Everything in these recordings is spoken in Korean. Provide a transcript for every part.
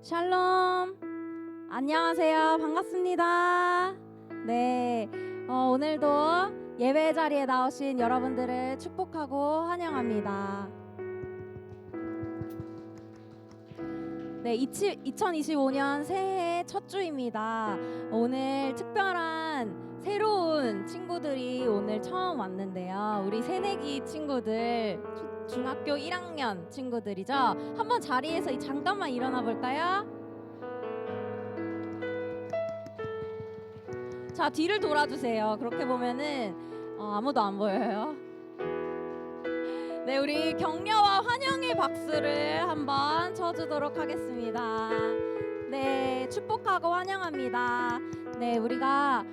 샬롬. 안녕하세요. 반갑습니다. 네, 오늘도 예배 자리에 나오신 여러분들을 축복하고 환영합니다. 네, 2025년 새해 첫 주입니다. 오늘 특별한 새로운 친구들이 오늘 처음 왔는데요. 우리 새내기 친구들, 중학교 1학년 친구들이죠. 한번 자리에서 잠깐만 일어나 볼까요? 자, 뒤를 돌아주세요. 그렇게 보면은 아무도 안 보여요. 네, 우리 격려와 환영의 박수를 한번 쳐주도록 하겠습니다. 네, 축복하고 환영합니다. 네, 우리가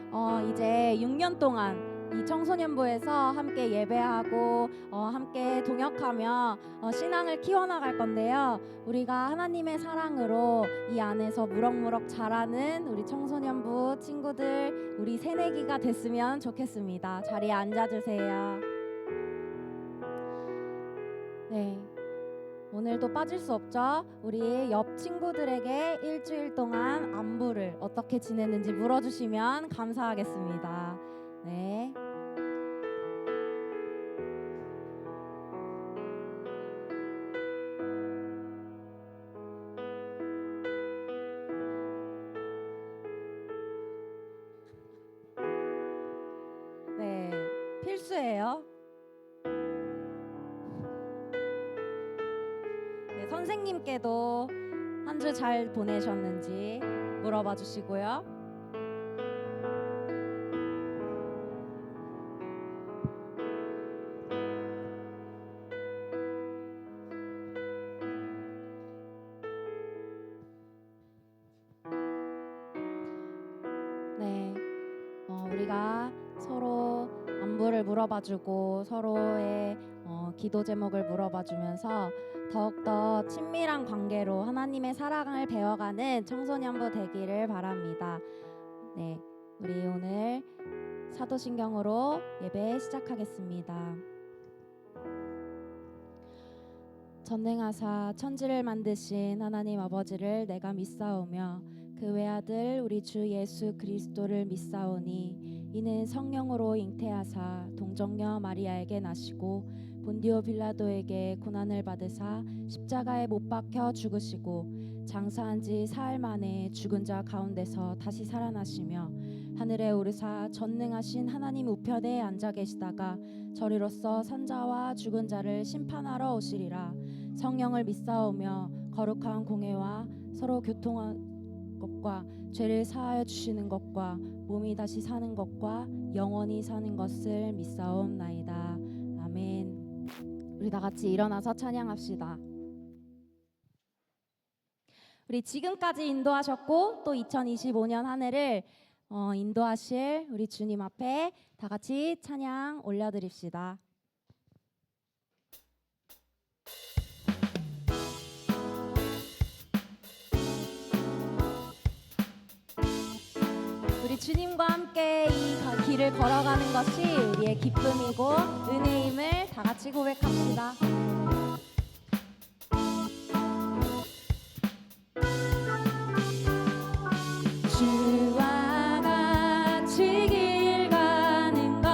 이제 6년 동안 이 청소년부에서 함께 예배하고 함께 동역하며 신앙을 키워나갈 건데요. 우리가 하나님의 사랑으로 이 안에서 무럭무럭 자라는 우리 청소년부 친구들, 우리 새내기가 됐으면 좋겠습니다. 자리에 앉아주세요. 네, 오늘도 빠질 수 없죠. 우리 옆 친구들에게 일주일 동안 안부를 어떻게 지냈는지 물어주시면 감사하겠습니다. 네. 네, 필수예요. 네, 선생님께도 한 주 잘 보내셨는지 물어봐 주시고요. 네, 우리가 서로 안부를 물어봐주고 서로의 기도 제목을 물어봐주면서 더욱더 친밀한 관계로 하나님의 사랑을 배워가는 청소년부 되기를 바랍니다. 네, 우리 오늘 사도신경으로 예배 시작하겠습니다. 전능하사 천지를 만드신 하나님 아버지를 내가 믿사오며 그 외아들 우리 주 예수 그리스도를 믿사오니 이는 성령으로 잉태하사 동정녀 마리아에게 나시고 본디오 빌라도에게 고난을 받으사 십자가에 못 박혀 죽으시고 장사한 지 사흘 만에 죽은 자 가운데서 다시 살아나시며 하늘에 오르사 전능하신 하나님 우편에 앉아 계시다가 저리로서 산자와 죽은 자를 심판하러 오시리라. 성령을 믿사오며 거룩한 공회와 서로 교통한 것과 죄를 사하여 주시는 것과 몸이 다시 사는 것과 영원히 사는 것을 믿사옵나이다. 아멘. 우리 다 같이 일어나서 찬양합시다. 우리 지금까지 인도하셨고 또 2025년 한 해를 인도하실 우리 주님 앞에 다 같이 찬양 올려드립시다. 우리 주님과 함께 이 길을 걸어가는 것이 우리의 기쁨이고 은혜임을 다 같이 고백합시다. 주와 같이 길 가는 것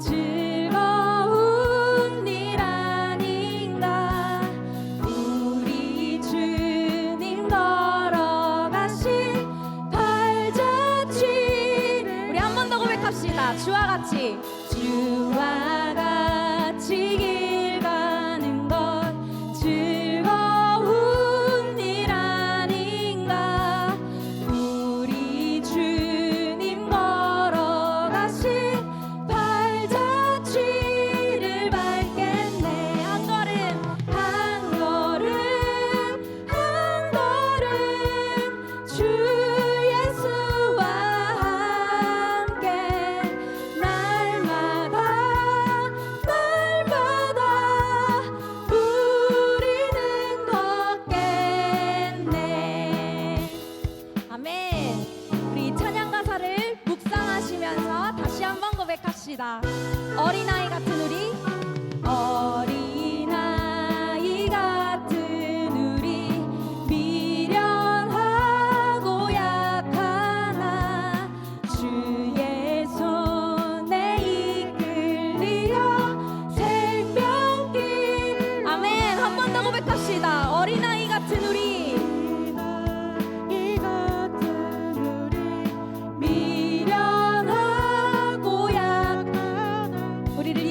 즐거운 일 아닌가. 우리 주님 걸어가신 발자취를 우리 한 번 더 고백합시다. 주와 같이 길 가는 것 즐거운 일 아닌가. 우리 주님 걸어가신 발자취를 밟겠네. 한 걸음 한 걸음 한 걸음 주 예수와 함께 날마다 우리는 걷겠네. 아멘. 우리 찬양 가사를 묵상하시면서 다시 한번 고백합시다. 어린아이 같은 우리, 어린아이 같은 우리 미련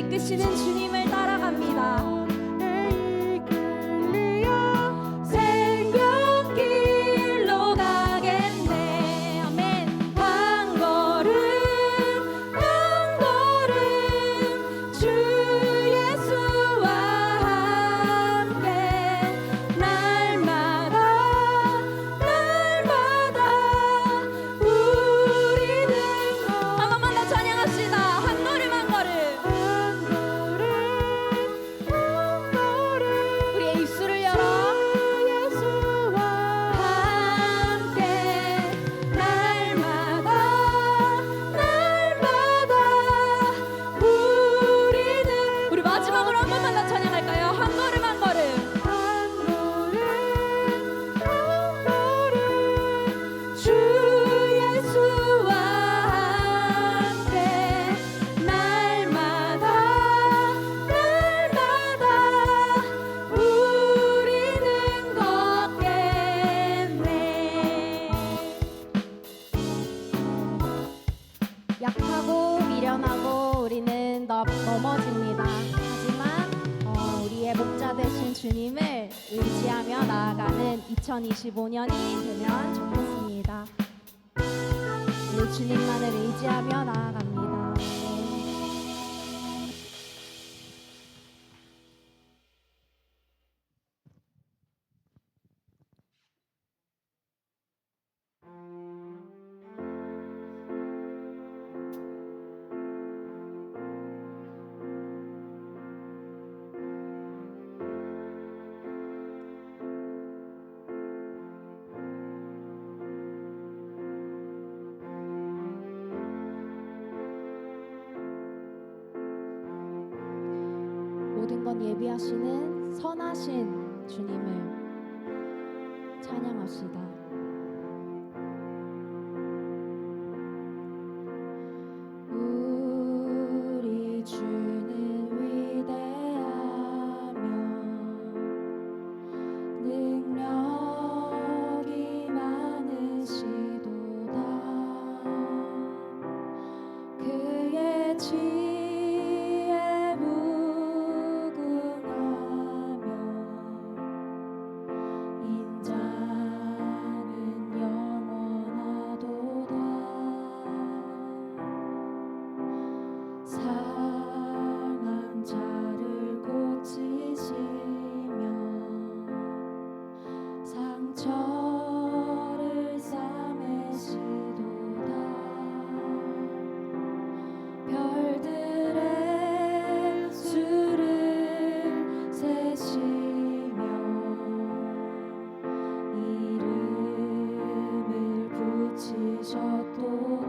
이끄시는 주님을 따라갑니다. 생명길로 가겠네. 아멘. 한 걸음 한 걸음 주 예수와 함께 날마다 우리는 한 번만 더 찬양합시다. 한 걸음 한 걸음 우리의 입술을 열어 예수와 함께 날마다 우리 마지막으로 한 번만 더 찬양할까요? 한 걸음 한 걸음 주 예수와 함께 날마다 우리는 걷겠네. 약하고 미련하고 우리는 넘어집니다. 하지만 우리의 목자 되신 주님을 의지하며 나아가는 2025년이 되면 좋겠습니다. 우리 주님만을 의지하며 나아갑니다. 네. 모든 건 예비하시는 선하신 주님을 찬양합시다. 우리 주는 위대하며 능력이 많으시도다. 그의 지혜 무궁하며 인자는 영원하도다. 상한 자를 고치시며 상처를 싸매시도다. 별들의 수를 세시며 이름을 붙이셨도다.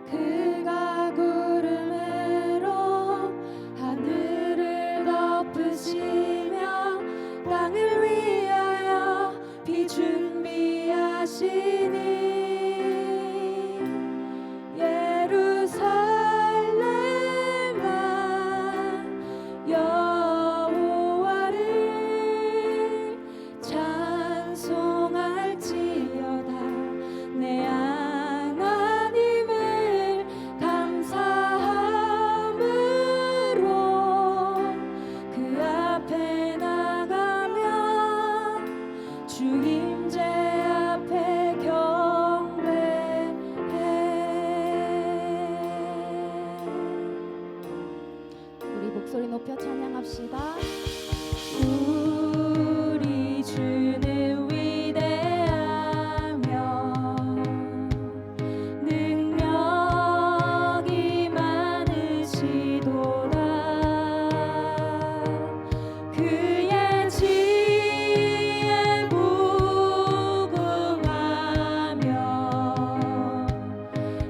그가 구름으로 하늘을 덮으시며 땅을 위하여 비 준비하시니 예루살렘아 여호와를 찬송할지어다. 내 하나님을 감사함으로 그 앞에 나가며 주 임재 앞에 경배해. 우리 목소리 높여 찬양합시다. 우리 주는 위대하며 능력이 많으시도다. 그의 지혜 무궁하며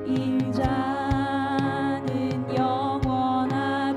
인자는 영원하도다.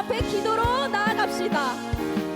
앞에 기도로 나아갑시다.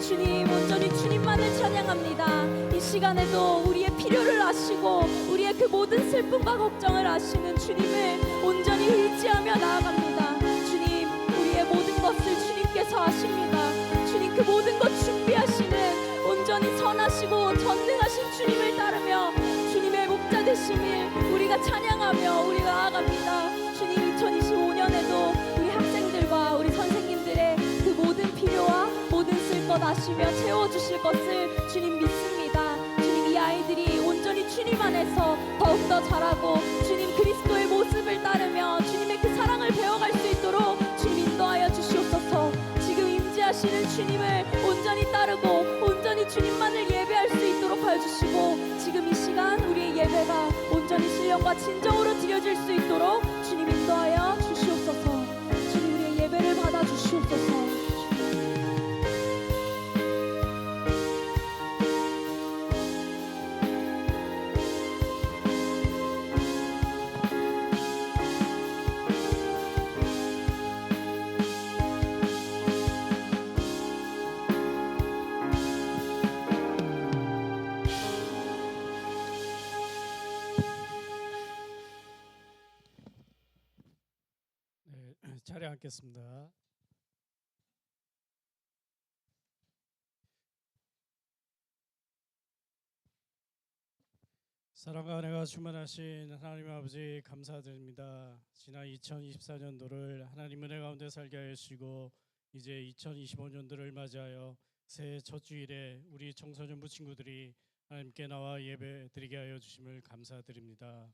주님, 온전히 주님만을 찬양합니다. 이 시간에도 우리의 필요를 아시고 우리의 그 모든 슬픔과 걱정을 아시는 주님을 온전히 의지하며 나아갑니다. 주님, 우리의 모든 것을 주님께서 아십니다. 주님, 그 모든 것 준비하시는 온전히 선하시고 전능하신 주님을 따르며 주님의 목자 되심을 우리가 찬양하며 우리가 나아갑니다. 주님, 2025년에도 우리 학생들과 우리 선생님들의 그 모든 필요와 모든 쓸 것 아시며 채워주실 것을 주님 믿습니다. 주님, 이 아이들이 온전히 주님 안에서 더욱더 자라고 주님 그리스도의 모습을 따르며 주님의 그 사랑을 배워갈 수 있도록 주님 인도하여 주시옵소서. 지금 임재하시는 주님을 온전히 따르고 온전히 주님만을 예배할 수 있도록 하여 주시고, 지금 이 시간 우리의 예배가 온전히 신령과 진정으로 드려질 수 있도록 주님 인도하여 주시옵소서. 주님, 우리의 예배를 받아 주시옵소서. 자리에 앉겠습니다. 사랑과 은혜가 충만하신 하나님 아버지, 감사드립니다. 지난 2024년도를 하나님 은혜 가운데 살게 하여 주시고 이제 2025년도를 맞이하여 새해 첫 주일에 우리 청소년부 친구들이 하나님께 나와 예배 드리게 하여 주심을 감사드립니다.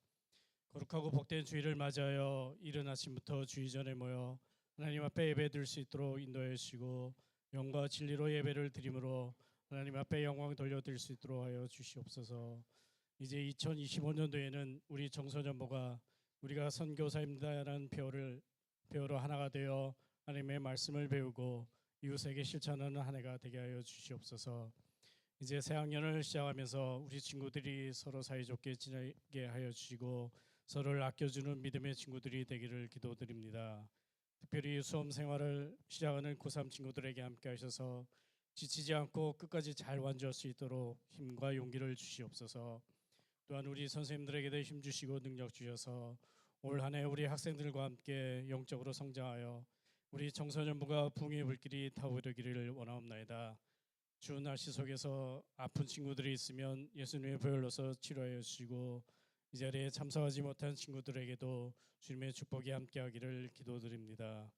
거룩하고 복된 주일을 맞이하여 이른 아침부터 주의 전에 모여 하나님 앞에 예배 드릴 수 있도록 인도해 주시고 영과 진리로 예배를 드림으로 하나님 앞에 영광 돌려드릴 수 있도록 하여 주시옵소서. 이제 2025년도에는 우리 청소년부가 우리가 선교사입니다라는 표어로 하나가 되어 하나님의 말씀을 배우고 이웃에게 실천하는 한 해가 되게 하여 주시옵소서. 이제 새 학년을 시작하면서 우리 친구들이 서로 사이좋게 지내게 하여 주시고 서로를 아껴주는 믿음의 친구들이 되기를 기도드립니다. 특별히 수험 생활을 시작하는 고3 친구들에게 함께 하셔서 지치지 않고 끝까지 잘 완주할 수 있도록 힘과 용기를 주시옵소서. 또한 우리 선생님들에게도 힘 주시고 능력 주셔서 올 한 해 우리 학생들과 함께 영적으로 성장하여 우리 청소년부가 붕의 불길이 타오르기를 원하옵나이다. 추운 날씨 속에서 아픈 친구들이 있으면 예수님의 보혈로서 치료하여 주시고 이 자리에 참석하지 못한 친구들에게도 주님의 축복이 함께하기를 기도드립니다.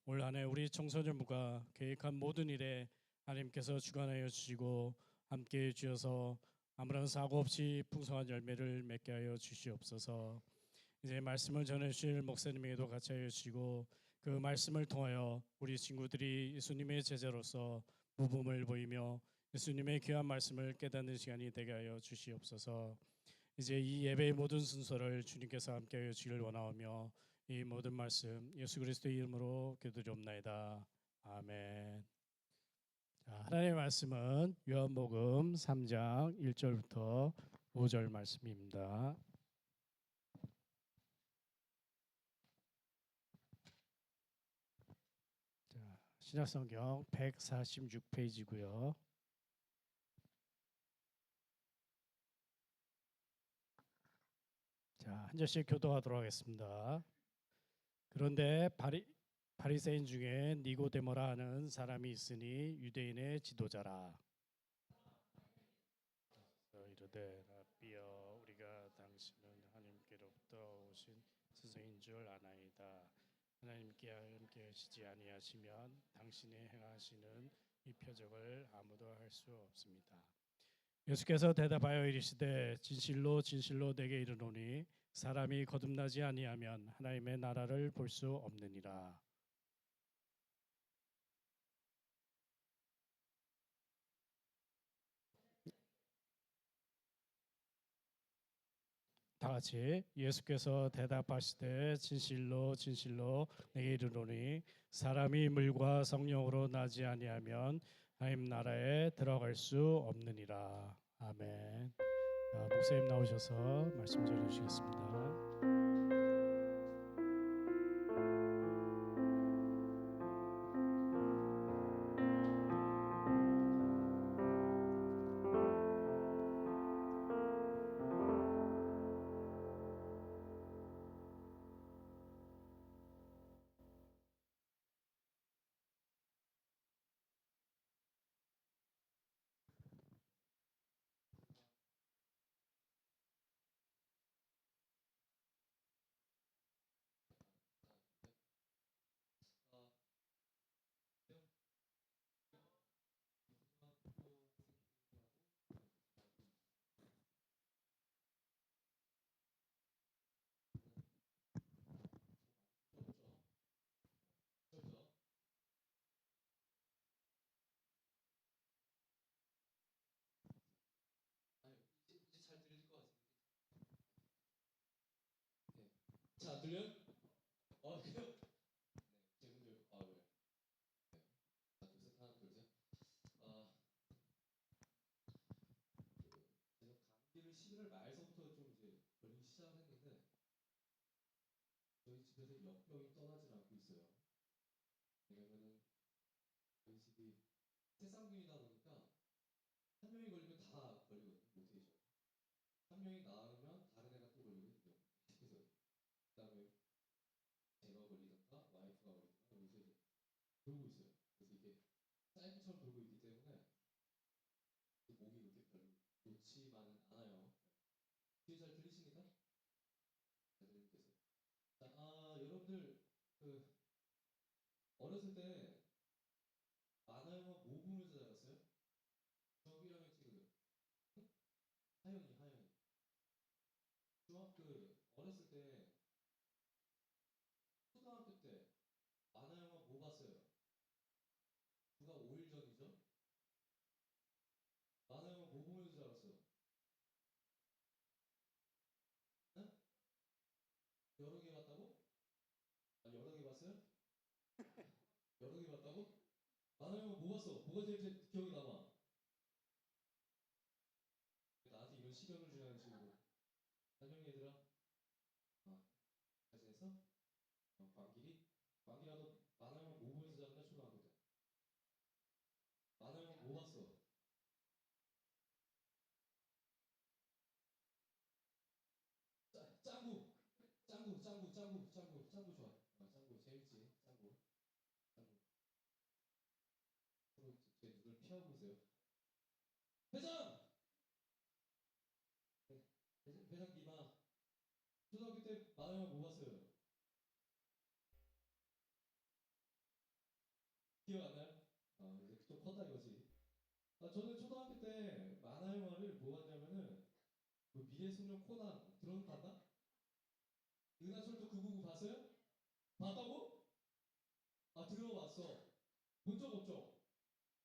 올 한 해 우리 청소년부가 계획한 모든 일에 하나님께서 주관하여 주시고 함께해 주셔서 아무런 사고 없이 풍성한 열매를 맺게 하여 주시옵소서. 이제 말씀을 전해주실 목사님에게도 같이 하여 주시고 그 말씀을 통하여 우리 친구들이 예수님의 제자로서 모범을 보이며 예수님의 귀한 말씀을 깨닫는 시간이 되게 하여 주시옵소서. 이제 이 예배의 모든 순서를 주님께서 함께하여 주기를 원하오며 이 모든 말씀 예수 그리스도의 이름으로 기도드리옵나이다. 아멘. 하나님의 말씀은 요한복음 3장 1절부터 5절 말씀입니다. 신약성경 146페이지고요. 한 절씩 교도하도록 하겠습니다. 그런데 바리새인 중에 니고데모라 하는 사람이 있으니 유대인의 지도자라. 이르되 라비여, 우리가 당신은 하나님께로부터 오신 스승인 줄 아나이다. 하나님께 함께 하시지 아니하시면 당신이 행하시는 이 표적을 아무도 할 수 없습니다. 예수께서 대답하여 이르시되 진실로 진실로 내게 이르노니 사람이 거듭나지 아니하면 하나님의 나라를 볼 수 없느니라. 다 같이 예수께서 대답하시되 진실로 진실로 내게 이르노니 사람이 물과 성령으로 나지 아니하면 하나님 나라에 들어갈 수 없느니라. 아멘. 목사님 나오셔서 말씀 전해 주시겠습니다. 들려요? 그래요? 네, 제분들 그래요. 네. 하나 둘 셋, 하나 둘 셋. 아, 제가 감기를 11월 말서부터 좀 이제 걸리기 시작을 했는데 저희 집에서 역병이 떠나질 않고 있어요. 왜냐면은 저희 집이 세 쌍둥이다 보니까 한 명이 걸리면 다 걸리거든요. 로테이션. 한 명이 나으면 다른 애가 또 걸리거든요. 그래서 그다음에 제가 걸리든가 와이프가 걸리든가 여기서 이제 돌고 있어요. 그래서 이게 사이클처럼 돌고 있기 때문에 목이 그렇게 별로 좋지만은 않아요. 뒤에 잘 들리십니까? 잘 들리겠어요. 자, 여러분들 그 어렸을 때 만화 영화 뭐 보면서 자랐어요? 중학교 1학년 친구들. 응? 하영이. 어렸을 때 초등학교 때 만화 영화 뭐 봤어요? 누가 5일 전이죠? 만화 영화 뭐 보면서 자랐어? 응? 여러 개 봤다고? 여러 개 봤어요? 여러 개 봤다고? 만화 영화 뭐 봤어? 뭐가 제일 기억에 남아? 나한테 이런 시련을 주냐는 식으로. 안녕 얘들아. 잘 지냈어? 광길이? 광길아 너 만화 영화 뭐 보면서 자랐냐 초등학교 때? 만화 영화 뭐 봤어? 짱구. 짱구 좋아. 짱구 재밌지. 짱구. 서로 제 눈을 피하고 있어요. 회장! 네, 회장 님아. 초등학교 때 만화 영화 뭐 봤어요? 기억 안 나요? 이제 좀 컸다 이거지. 저는 초등학교 때 만화 영화를 뭐 봤냐면은 그 미래소년 코난 봤나? 은하철도 999 봤어요? 봤다고? 들어봤어. 본 적 없죠?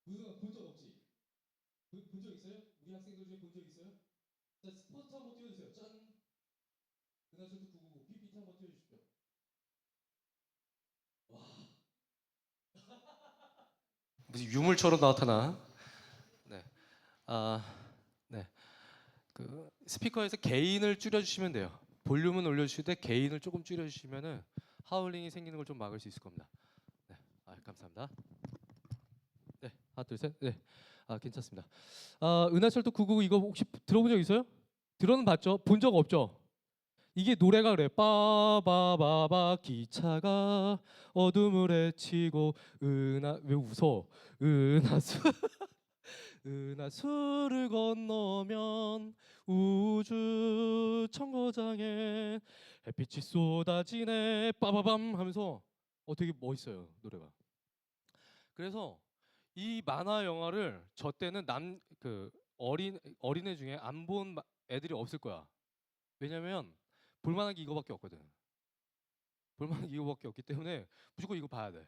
무슨 본 적 없지? 본 적 있어요? 우리 학생들 중에 본 적 있어요? 자, 스포츠 한번 띄워주세요. 짠! 은하철도 999 PPT 한번 띄워주십시오. 와, 무슨 유물처럼 나타나. 네. 아, 네. 그 스피커에서 개인을 줄여주시면 돼요. 볼륨은 올려주실 때 개인을 조금 줄여주시면은 하울링이 생기는 걸 좀 막을 수 있을 겁니다. 네. 감사합니다. 네. 하나, 둘, 셋. 네. 괜찮습니다. 은하철도 999 이거 혹시 들어본 적 있어요? 들어는 봤죠? 본 적 없죠? 이게 노래가 그래. 빠바바바 기차가 어둠을 헤치고 왜 웃어? 은하수 은하수를 건너면 우주 청거장에 햇빛이 쏟아지네 빠바밤 하면서 되게 멋있어요 노래가. 그래서 이 만화 영화를 저 때는 어린애 중에 안 본 애들이 없을 거야. 왜냐면 볼만한 게 이거밖에 없거든. 볼만한 게 이거밖에 없기 때문에 무조건 이거 봐야 돼.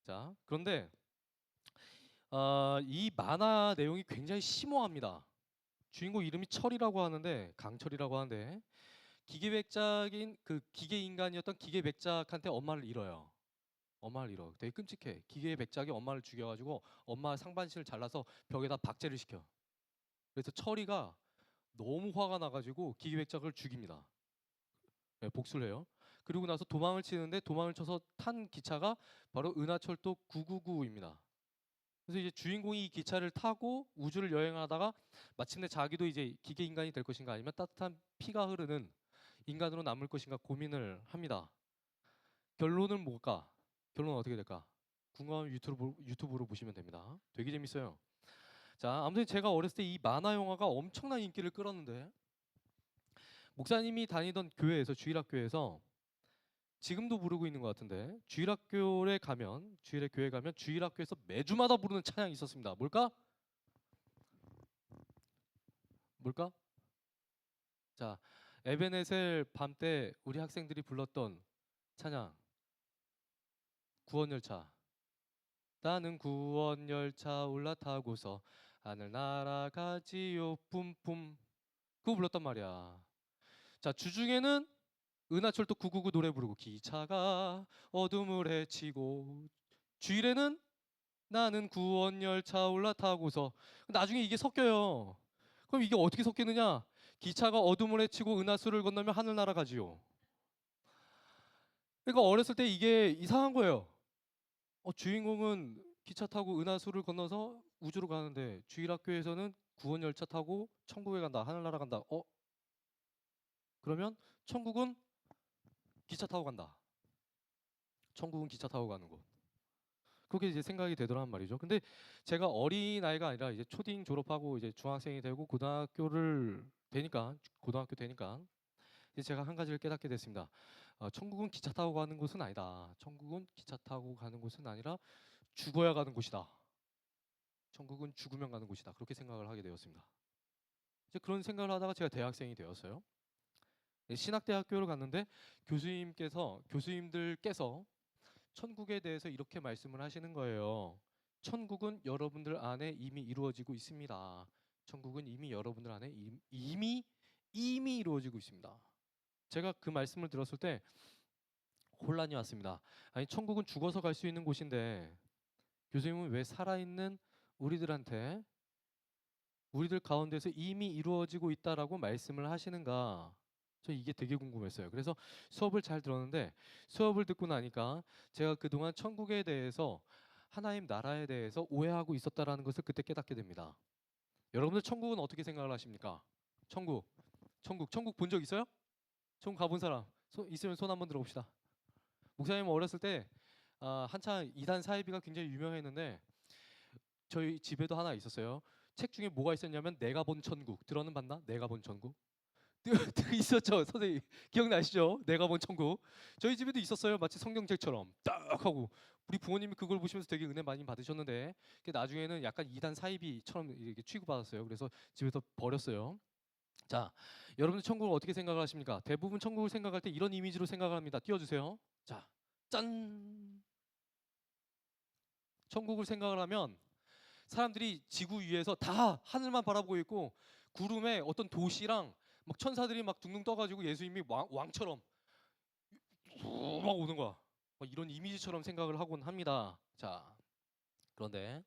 자, 그런데 이 만화 내용이 굉장히 심오합니다. 주인공 이름이 철이라고 하는데 강철이라고 하는데 기계백작인 그 기계 인간이었던 기계백작한테 엄마를 잃어요. 엄마를 잃어. 되게 끔찍해. 기계백작이 엄마를 죽여가지고 엄마 상반신을 잘라서 벽에다 박제를 시켜. 그래서 철이가 너무 화가 나가지고 기계백작을 죽입니다. 네, 복수를 해요. 그리고 나서 도망을 치는데 도망을 쳐서 탄 기차가 바로 은하철도 999입니다. 그래서 이제 주인공이 이 기차를 타고 우주를 여행하다가 마침내 자기도 이제 기계 인간이 될 것인가 아니면 따뜻한 피가 흐르는 인간으로 남을 것인가 고민을 합니다. 결론은 뭘까? 결론은 어떻게 될까? 궁금하면 유튜브로 보시면 됩니다. 되게 재밌어요. 자, 아무튼 제가 어렸을 때 이 만화 영화가 엄청난 인기를 끌었는데 목사님이 다니던 교회에서 주일학교에서 지금도 부르고 있는 것 같은데 주일학교에 가면 주일학교에서 매주마다 부르는 찬양이 있었습니다. 뭘까? 자, 에베네셀 밤 때 우리 학생들이 불렀던 찬양 구원열차. 나는 구원열차 올라타고서 하늘 날아가지요 뿜뿜. 그거 불렀단 말이야. 자, 주중에는 은하철도 999 노래 부르고 기차가 어둠을 헤치고 주일에는 나는 구원 열차 올라타고서 나중에 이게 섞여요. 그럼 이게 어떻게 섞이느냐? 기차가 어둠을 헤치고 은하수를 건너면 하늘 날아가지요. 그러니까 어렸을 때 이게 이상한 거예요. 주인공은 기차 타고 은하수를 건너서 우주로 가는데 주일학교에서는 구원 열차 타고 천국에 간다, 하늘 날아간다. 그러면 천국은 기차 타고 간다. 천국은 기차 타고 가는 곳. 그렇게 이제 생각이 되더란 말이죠. 근데 제가 어린 아이가 아니라 이제 초딩 졸업하고 이제 중학생이 되고 고등학교 되니까 이제 제가 한 가지를 깨닫게 됐습니다. 천국은 기차 타고 가는 곳은 아니다. 천국은 기차 타고 가는 곳은 아니라 죽어야 가는 곳이다. 천국은 죽으면 가는 곳이다. 그렇게 생각을 하게 되었습니다. 이제 그런 생각을 하다가 제가 대학생이 되었어요. 신학대학교를 갔는데 교수님들께서 천국에 대해서 이렇게 말씀을 하시는 거예요. 천국은 여러분들 안에 이미 이루어지고 있습니다. 천국은 이미 여러분들 안에 이미 이루어지고 있습니다. 제가 그 말씀을 들었을 때 혼란이 왔습니다. 아니 천국은 죽어서 갈 수 있는 곳인데 교수님은 왜 살아있는 우리들한테 우리들 가운데서 이미 이루어지고 있다라고 말씀을 하시는가? 저 이게 되게 궁금했어요. 그래서 수업을 잘 들었는데 수업을 듣고 나니까 제가 그동안 천국에 대해서 하나님 나라에 대해서 오해하고 있었다라는 것을 그때 깨닫게 됩니다. 여러분들 천국은 어떻게 생각을 하십니까? 천국 본 적 있어요? 천국 가본 사람 있으면 손 한번 들어봅시다. 목사님 어렸을 때 한창 이단 사이비가 굉장히 유명했는데 저희 집에도 하나 있었어요. 책 중에 뭐가 있었냐면 내가 본 천국. 들어는 봤나? 내가 본 천국. 있었죠, 선생님. 기억나시죠? 내가 본 천국. 저희 집에도 있었어요. 마치 성경책처럼 딱 하고 우리 부모님이 그걸 보시면서 되게 은혜 많이 받으셨는데 나중에는 약간 이단 사이비처럼 이렇게 취급받았어요. 그래서 집에서 버렸어요. 자, 여러분들 천국을 어떻게 생각을 하십니까? 대부분 천국을 생각할 때 이런 이미지로 생각을 합니다. 띄워주세요. 자, 짠. 천국을 생각을 하면 사람들이 지구 위에서 다 하늘만 바라보고 있고 구름에 어떤 도시랑 막 천사들이 막 둥둥 떠가지고 예수님이 왕처럼 막 오는 거야. 막 이런 이미지처럼 생각을 하곤 합니다. 자, 그런데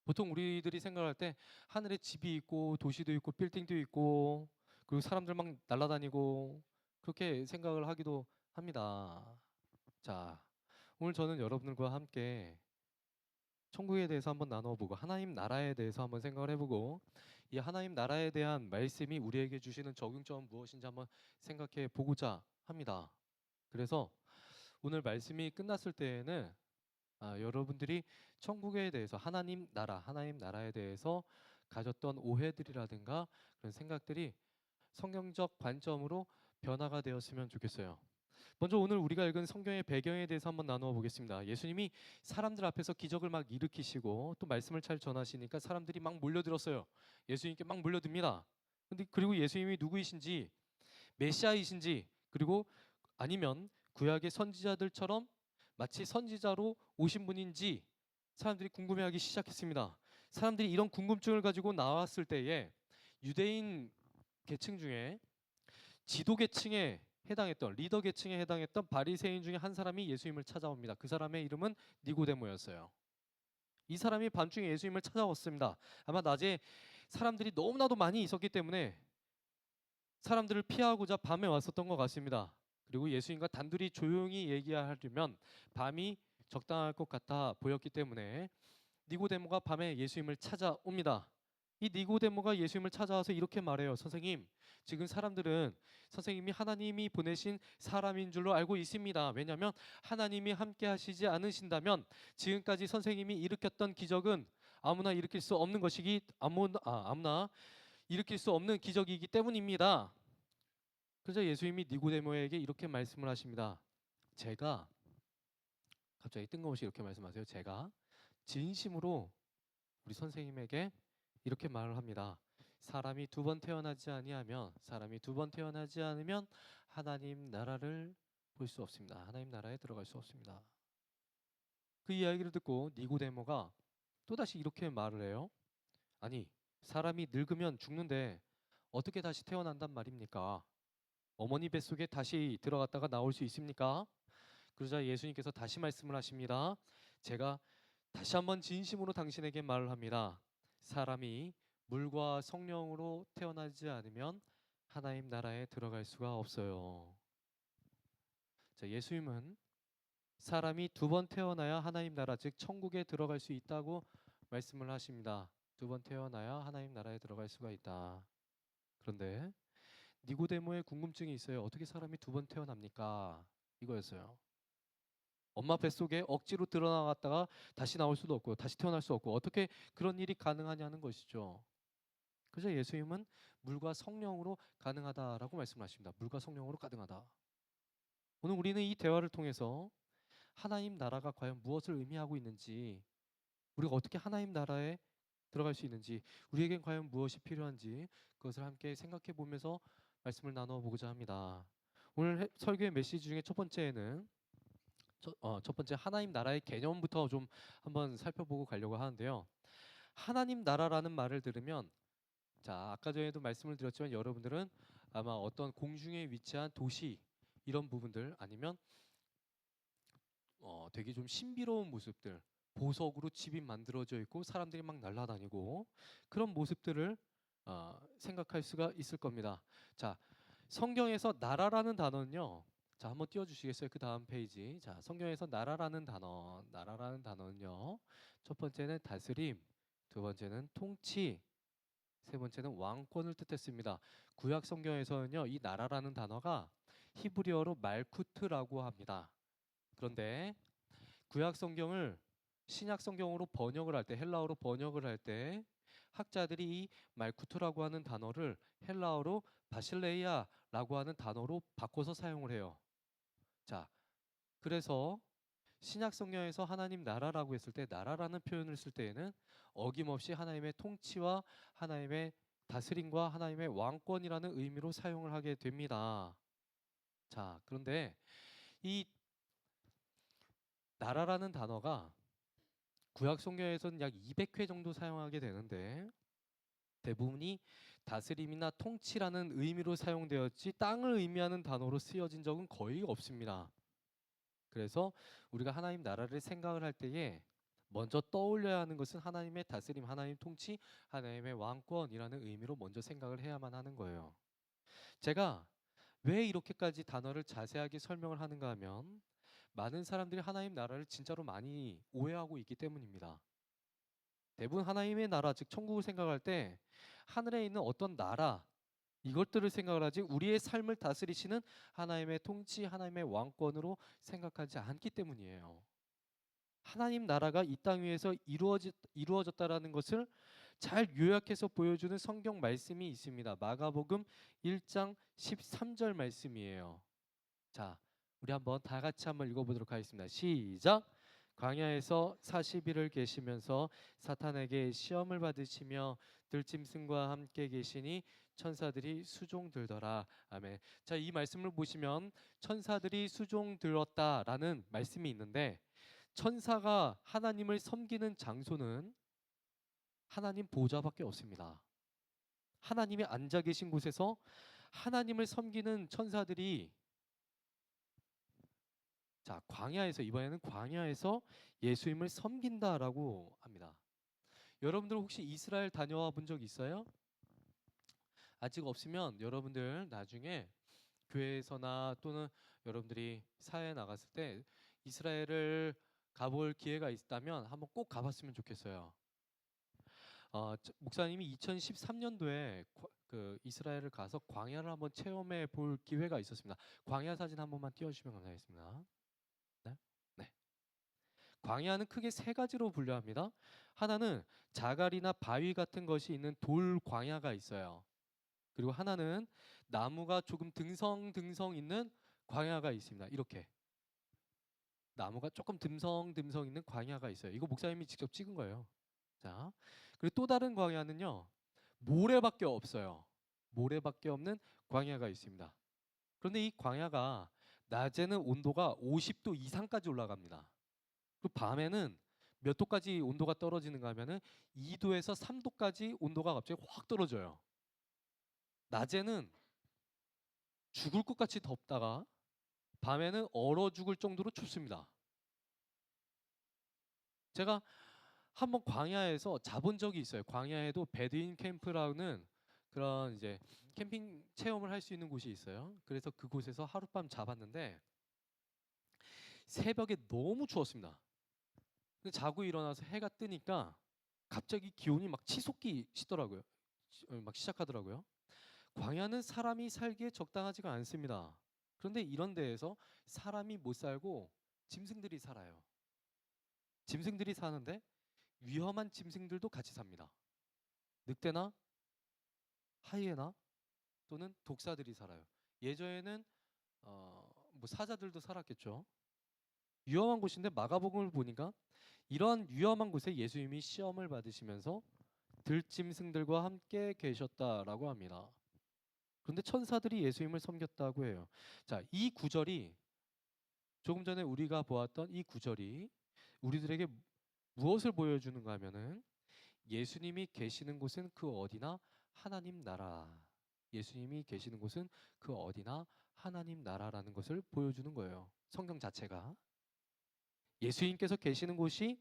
보통 우리들이 생각할 때 하늘에 집이 있고 도시도 있고 빌딩도 있고 그리고 사람들 막 날아다니고 그렇게 생각을 하기도 합니다. 자, 오늘 저는 여러분들과 함께 천국에 대해서 한번 나눠보고 하나님 나라에 대해서 한번 생각을 해보고 이 하나님 나라에 대한 말씀이 우리에게 주시는 적용점은 무엇인지 한번 생각해 보고자 합니다. 그래서 오늘 말씀이 끝났을 때에는 여러분들이 천국에 대해서 하나님 나라에 대해서 가졌던 오해들이라든가 그런 생각들이 성경적 관점으로 변화가 되었으면 좋겠어요. 먼저 오늘 우리가 읽은 성경의 배경에 대해서 한번 나누어 보겠습니다. 예수님이 사람들 앞에서 기적을 막 일으키시고 또 말씀을 잘 전하시니까 사람들이 막 몰려들었어요. 예수님께 막 몰려듭니다. 그리고 예수님이 누구이신지 메시아이신지 그리고 아니면 구약의 선지자들처럼 마치 선지자로 오신 분인지 사람들이 궁금해하기 시작했습니다. 사람들이 이런 궁금증을 가지고 나왔을 때에 유대인 계층 중에 지도 계층에 해당했던 리더 계층에 해당했던 바리새인 중에 한 사람이 예수님을 찾아옵니다. 그 사람의 이름은 니고데모였어요. 이 사람이 밤중에 예수님을 찾아왔습니다. 아마 낮에 사람들이 너무나도 많이 있었기 때문에 사람들을 피하고자 밤에 왔었던 것 같습니다. 그리고 예수님과 단둘이 조용히 얘기하려면 밤이 적당할 것 같아 보였기 때문에 니고데모가 밤에 예수님을 찾아옵니다. 이 니고데모가 예수님을 찾아와서 이렇게 말해요. 선생님, 지금 사람들은 선생님이 하나님이 보내신 사람인 줄로 알고 있습니다. 왜냐하면 하나님이 함께 하시지 않으신다면 지금까지 선생님이 일으켰던 기적은 아무나 일으킬 수 없는 아무나 일으킬 수 없는 기적이기 때문입니다. 그래서 예수님이 니고데모에게 이렇게 말씀을 하십니다. 제가 갑자기 뜬금없이 이렇게 말씀하세요. 제가 진심으로 우리 선생님에게 이렇게 말을 합니다. 사람이 두 번 태어나지 않으면 하나님 나라를 볼 수 없습니다. 하나님 나라에 들어갈 수 없습니다. 그 이야기를 듣고 니고데모가 또다시 이렇게 말을 해요. 아니, 사람이 늙으면 죽는데 어떻게 다시 태어난단 말입니까? 어머니 뱃속에 다시 들어갔다가 나올 수 있습니까? 그러자 예수님께서 다시 말씀을 하십니다. 제가 다시 한번 진심으로 당신에게 말을 합니다. 사람이 물과 성령으로 태어나지 않으면 하나님 나라에 들어갈 수가 없어요. 자, 예수님은 사람이 두 번 태어나야 하나님 나라 즉 천국에 들어갈 수 있다고 말씀을 하십니다. 두 번 태어나야 하나님 나라에 들어갈 수가 있다. 그런데 니고데모의 궁금증이 있어요. 어떻게 사람이 두 번 태어납니까? 이거였어요. 엄마 뱃속에 억지로 들어나갔다가 다시 나올 수도 없고 다시 태어날 수 없고 어떻게 그런 일이 가능하냐는 것이죠. 그래서 예수님은 물과 성령으로 가능하다라고 말씀하십니다. 물과 성령으로 가능하다. 오늘 우리는 이 대화를 통해서 하나님 나라가 과연 무엇을 의미하고 있는지, 우리가 어떻게 하나님 나라에 들어갈 수 있는지, 우리에겐 과연 무엇이 필요한지 그것을 함께 생각해 보면서 말씀을 나누어 보고자 합니다. 오늘 설교의 메시지 중에 첫 번째는 첫 번째 하나님 나라의 개념부터 좀 한번 살펴보고 가려고 하는데요. 하나님 나라라는 말을 들으면, 자, 아까 전에도 말씀을 드렸지만 여러분들은 아마 어떤 공중에 위치한 도시 이런 부분들 아니면 되게 좀 신비로운 모습들, 보석으로 집이 만들어져 있고 사람들이 막 날아다니고 그런 모습들을 생각할 수가 있을 겁니다. 자, 성경에서 나라라는 단어는요. 자, 한번 띄워주시겠어요? 그 다음 페이지. 자, 성경에서 나라라는 단어는요. 첫 번째는 다스림, 두 번째는 통치, 세 번째는 왕권을 뜻했습니다. 구약 성경에서는요, 이 나라라는 단어가 히브리어로 말쿠트라고 합니다. 그런데 구약 성경을 신약 성경으로 번역을 할 때, 헬라어로 번역을 할 때 학자들이 이 말쿠트라고 하는 단어를 헬라어로 바실레이아라고 하는 단어로 바꿔서 사용을 해요. 자, 그래서 신약 성경에서 하나님 나라라고 했을 때 나라라는 표현을 쓸 때에는 어김없이 하나님의 통치와 하나님의 다스림과 하나님의 왕권이라는 의미로 사용을 하게 됩니다. 자, 그런데 이 나라라는 단어가 구약 성경에서는 약 200회 정도 사용하게 되는데 대부분이 다스림이나 통치라는 의미로 사용되었지 땅을 의미하는 단어로 쓰여진 적은 거의 없습니다. 그래서 우리가 하나님 나라를 생각을 할 때에 먼저 떠올려야 하는 것은 하나님의 다스림, 하나님 통치, 하나님의 왕권이라는 의미로 먼저 생각을 해야만 하는 거예요. 제가 왜 이렇게까지 단어를 자세하게 설명을 하는가 하면 많은 사람들이 하나님 나라를 진짜로 많이 오해하고 있기 때문입니다. 대부분 하나님의 나라, 즉 천국을 생각할 때 하늘에 있는 어떤 나라 이것들을 생각을 하지 우리의 삶을 다스리시는 하나님의 통치, 하나님의 왕권으로 생각하지 않기 때문이에요. 하나님 나라가 이 땅 위에서 이루어졌다라는 것을 잘 요약해서 보여주는 성경 말씀이 있습니다. 마가복음 1장 13절 말씀이에요. 자, 우리 한번 다 같이 한번 읽어보도록 하겠습니다. 시작. 광야에서 40일을 계시면서 사탄에게 시험을 받으시며 들짐승과 함께 계시니 천사들이 수종 들더라. 아멘. 자, 이 말씀을 보시면 천사들이 수종 들었다라는 말씀이 있는데 천사가 하나님을 섬기는 장소는 하나님 보좌밖에 없습니다. 하나님이 앉아 계신 곳에서 하나님을 섬기는 천사들이 자, 광야에서 이번에는 광야에서 예수님을 섬긴다라고 합니다. 여러분들 혹시 이스라엘 다녀와 본 적 있어요? 아직 없으면 여러분들 나중에 교회에서나 또는 여러분들이 사회에 나갔을 때 이스라엘을 가볼 기회가 있다면 한번 꼭 가봤으면 좋겠어요. 목사님이 2013년도에 그 이스라엘을 가서 광야를 한번 체험해 볼 기회가 있었습니다. 광야 사진 한 번만 띄워주시면 감사하겠습니다. 네? 네. 광야는 크게 세 가지로 분류합니다. 하나는 자갈이나 바위 같은 것이 있는 돌 광야가 있어요. 그리고 하나는 나무가 조금 듬성듬성 있는 광야가 있습니다. 이렇게 나무가 조금 듬성듬성 있는 광야가 있어요. 이거 목사님이 직접 찍은 거예요. 자, 그리고 또 다른 광야는요. 모래밖에 없어요. 모래밖에 없는 광야가 있습니다. 그런데 이 광야가 낮에는 온도가 50도 이상까지 올라갑니다. 그리고 밤에는 몇 도까지 온도가 떨어지는가 하면은 2도에서 3도까지 온도가 갑자기 확 떨어져요. 낮에는 죽을 것 같이 덥다가 밤에는 얼어 죽을 정도로 춥습니다. 제가 한번 광야에서 자본 적이 있어요. 광야에도 베두인 캠프라는 그런 이제 캠핑 체험을 할 수 있는 곳이 있어요. 그래서 그곳에서 하룻밤 자봤는데 새벽에 너무 추웠습니다. 근데 자고 일어나서 해가 뜨니까 갑자기 기온이 막 치솟기 시더라고요. 막 시작하더라고요. 광야는 사람이 살기에 적당하지가 않습니다. 그런데 이런 데에서 사람이 못 살고 짐승들이 살아요. 짐승들이 사는데 위험한 짐승들도 같이 삽니다. 늑대나 하이에나 또는 독사들이 살아요. 예전에는 뭐 사자들도 살았겠죠. 위험한 곳인데 마가복음을 보니까 이런 위험한 곳에 예수님이 시험을 받으시면서 들짐승들과 함께 계셨다라고 합니다. 그런데 천사들이 예수님을 섬겼다고 해요. 자, 이 구절이 조금 전에 우리가 보았던 이 구절이 우리들에게 무엇을 보여주는가 하면은 예수님이 계시는 곳은 그 어디나 하나님 나라. 예수님이 계시는 곳은 그 어디나 하나님 나라라는 것을 보여주는 거예요. 성경 자체가. 예수님께서 계시는 곳이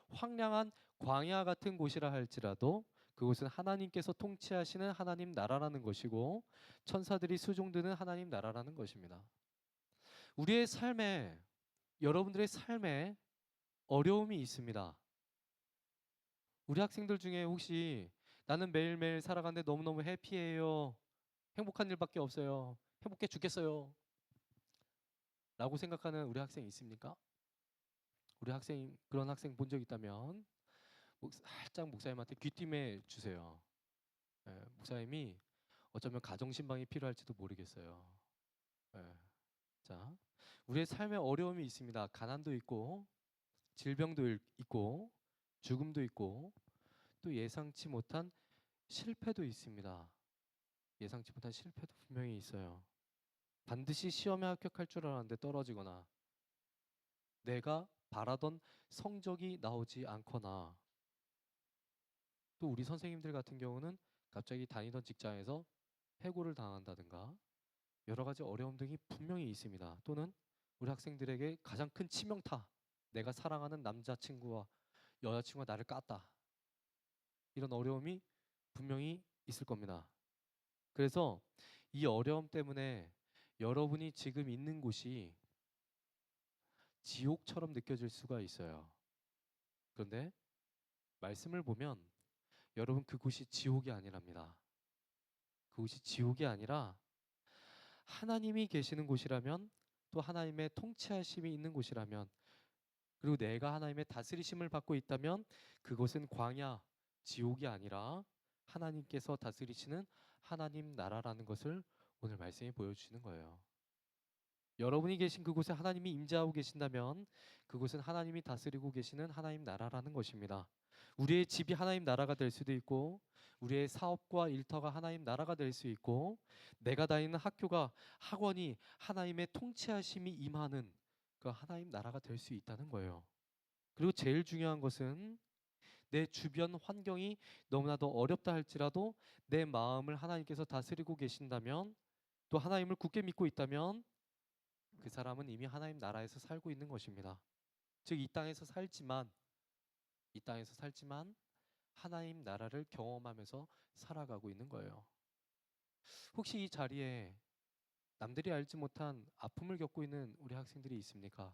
황량한 광야 같은 곳이라 할지라도 그곳은 하나님께서 통치하시는 하나님 나라라는 것이고 천사들이 수종드는 하나님 나라라는 것입니다. 우리의 삶에 여러분들의 삶에 어려움이 있습니다. 우리 학생들 중에 혹시 나는 매일매일 살아가는데 너무너무 해피해요. 행복한 일밖에 없어요. 행복해 죽겠어요. 라고 생각하는 우리 학생 있습니까? 우리 학생 그런 학생 본 적 있다면 살짝 목사님한테 귀띔해 주세요. 예, 목사님이 어쩌면 가정신방이 필요할지도 모르겠어요. 예, 자, 우리의 삶에 어려움이 있습니다. 가난도 있고 질병도 있고 죽음도 있고 또 예상치 못한 실패도 있습니다. 예상치 못한 실패도 분명히 있어요. 반드시 시험에 합격할 줄 알았는데 떨어지거나 내가 바라던 성적이 나오지 않거나 또 우리 선생님들 같은 경우는 갑자기 다니던 직장에서 해고를 당한다든가 여러 가지 어려움 등이 분명히 있습니다. 또는 우리 학생들에게 가장 큰 치명타, 내가 사랑하는 남자친구와 여자친구가 나를 깠다. 이런 어려움이 분명히 있을 겁니다. 그래서 이 어려움 때문에 여러분이 지금 있는 곳이 지옥처럼 느껴질 수가 있어요. 그런데 말씀을 보면 여러분 그곳이 지옥이 아니랍니다. 그곳이 지옥이 아니라 하나님이 계시는 곳이라면 또 하나님의 통치하심이 있는 곳이라면 그리고 내가 하나님의 다스리심을 받고 있다면 그곳은 광야, 지옥이 아니라 하나님께서 다스리시는 하나님 나라라는 것을 오늘 말씀이 보여주시는 거예요. 여러분이 계신 그곳에 하나님이 임재하고 계신다면 그곳은 하나님이 다스리고 계시는 하나님 나라라는 것입니다. 우리의 집이 하나님 나라가 될 수도 있고 우리의 사업과 일터가 하나님 나라가 될 수 있고 내가 다니는 학교가 학원이 하나님의 통치하심이 임하는 그 하나님 나라가 될 수 있다는 거예요. 그리고 제일 중요한 것은 내 주변 환경이 너무나도 어렵다 할지라도 내 마음을 하나님께서 다스리고 계신다면 또 하나님을 굳게 믿고 있다면 그 사람은 이미 하나님 나라에서 살고 있는 것입니다. 즉 이 땅에서 살지만 하나님 나라를 경험하면서 살아가고 있는 거예요. 혹시 이 자리에 남들이 알지 못한 아픔을 겪고 있는 우리 학생들이 있습니까?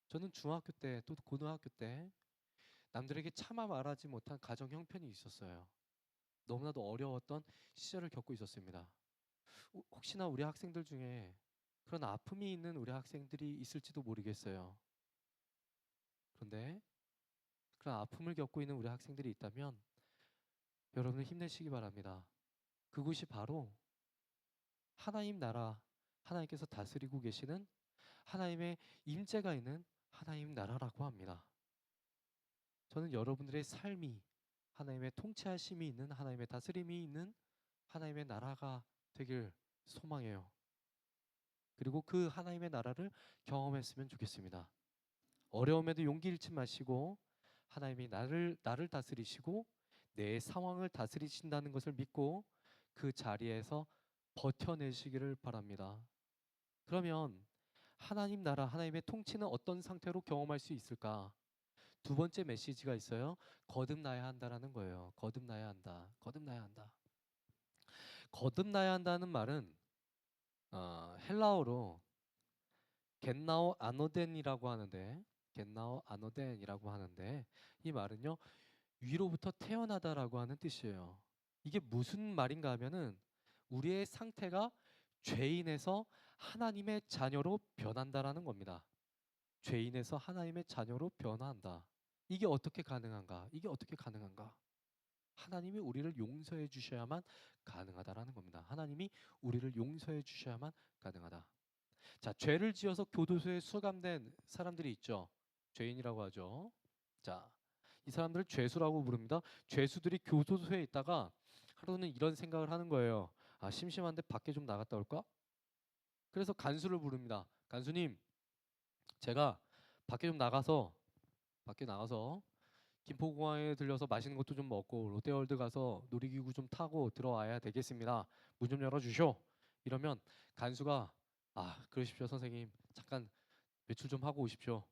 저는 중학교 때 또 고등학교 때 남들에게 차마 말하지 못한 가정 형편이 있었어요. 너무나도 어려웠던 시절을 겪고 있었습니다. 혹시나 우리 학생들 중에 그런 아픔이 있는 우리 학생들이 있을지도 모르겠어요. 그런데 그런 아픔을 겪고 있는 우리 학생들이 있다면 여러분은 힘내시기 바랍니다. 그곳이 바로 하나님 나라, 하나님께서 다스리고 계시는 하나님의 임재가 있는 하나님 나라라고 합니다. 저는 여러분들의 삶이 하나님의 통치하심이 있는 하나님의 다스림이 있는 하나님의 나라가 되길 소망해요. 그리고 그 하나님의 나라를 경험했으면 좋겠습니다. 어려움에도 용기 잃지 마시고 하나님이 나를 다스리시고 내 상황을 다스리신다는 것을 믿고 그 자리에서 버텨내시기를 바랍니다. 그러면 하나님 나라, 하나님의 통치는 어떤 상태로 경험할 수 있을까? 두 번째 메시지가 있어요. 거듭나야 한다라는 거예요. 거듭나야 한다. 거듭나야 한다. 거듭나야 한다는 말은 헬라어로 겟나오 아노덴이라고 하는데, 겟나오 아노덴이라고 하는데, 이 말은요 위로부터 태어나다라고 하는 뜻이에요. 이게 무슨 말인가 하면은 우리의 상태가 죄인에서 하나님의 자녀로 변한다라는 겁니다. 죄인에서 하나님의 자녀로 변화한다. 이게 어떻게 가능한가? 이게 어떻게 가능한가? 하나님이 우리를 용서해 주셔야만 가능하다라는 겁니다. 하나님이 우리를 용서해 주셔야만 가능하다. 자, 죄를 지어서 교도소에 수감된 사람들이 있죠. 죄인이라고 하죠. 자, 이 사람들을 죄수라고 부릅니다. 죄수들이 교도소에 있다가 하루는 이런 생각을 하는 거예요. 아, 심심한데 밖에 좀 나갔다 올까? 그래서 간수를 부릅니다. 간수님, 제가 밖에 나가서 김포공항에 들려서 맛있는 것도 좀 먹고 롯데월드 가서 놀이기구 좀 타고 들어와야 되겠습니다. 문 좀 열어주쇼. 이러면 간수가 아, 그러십시오 선생님. 잠깐 외출 좀 하고 오십시오.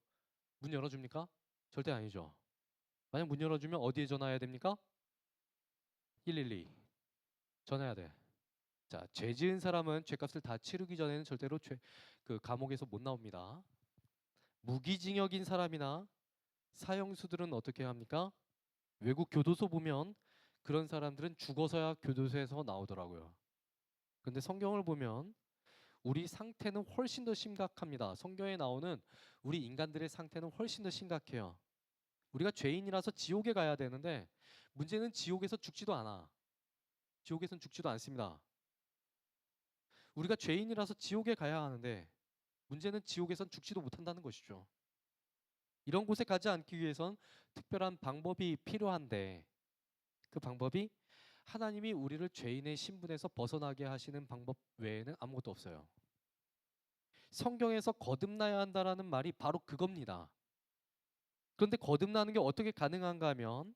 문 열어줍니까? 절대 아니죠. 만약 문 열어주면 어디에 전화해야 됩니까? 112 전화해야 돼. 자, 죄 지은 사람은 죄값을 다 치르기 전에는 절대로 그 감옥에서 못 나옵니다. 무기징역인 사람이나 사형수들은 어떻게 합니까? 외국 교도소 보면 그런 사람들은 죽어서야 교도소에서 나오더라고요. 근데 성경을 보면 우리 상태는 훨씬 더 심각합니다. 성경에 나오는 우리 인간들의 상태는 훨씬 더 심각해요. 우리가 죄인이라서 지옥에 가야 되는데 문제는 지옥에서 죽지도 않아. 지옥에선 죽지도 않습니다. 우리가 죄인이라서 지옥에 가야 하는데 문제는 지옥에선 죽지도 못한다는 것이죠. 이런 곳에 가지 않기 위해선 특별한 방법이 필요한데 그 방법이 하나님이 우리를 죄인의 신분에서 벗어나게 하시는 방법 외에는 아무것도 없어요. 성경에서 거듭나야 한다라는 말이 바로 그겁니다. 그런데 거듭나는 게 어떻게 가능한가 하면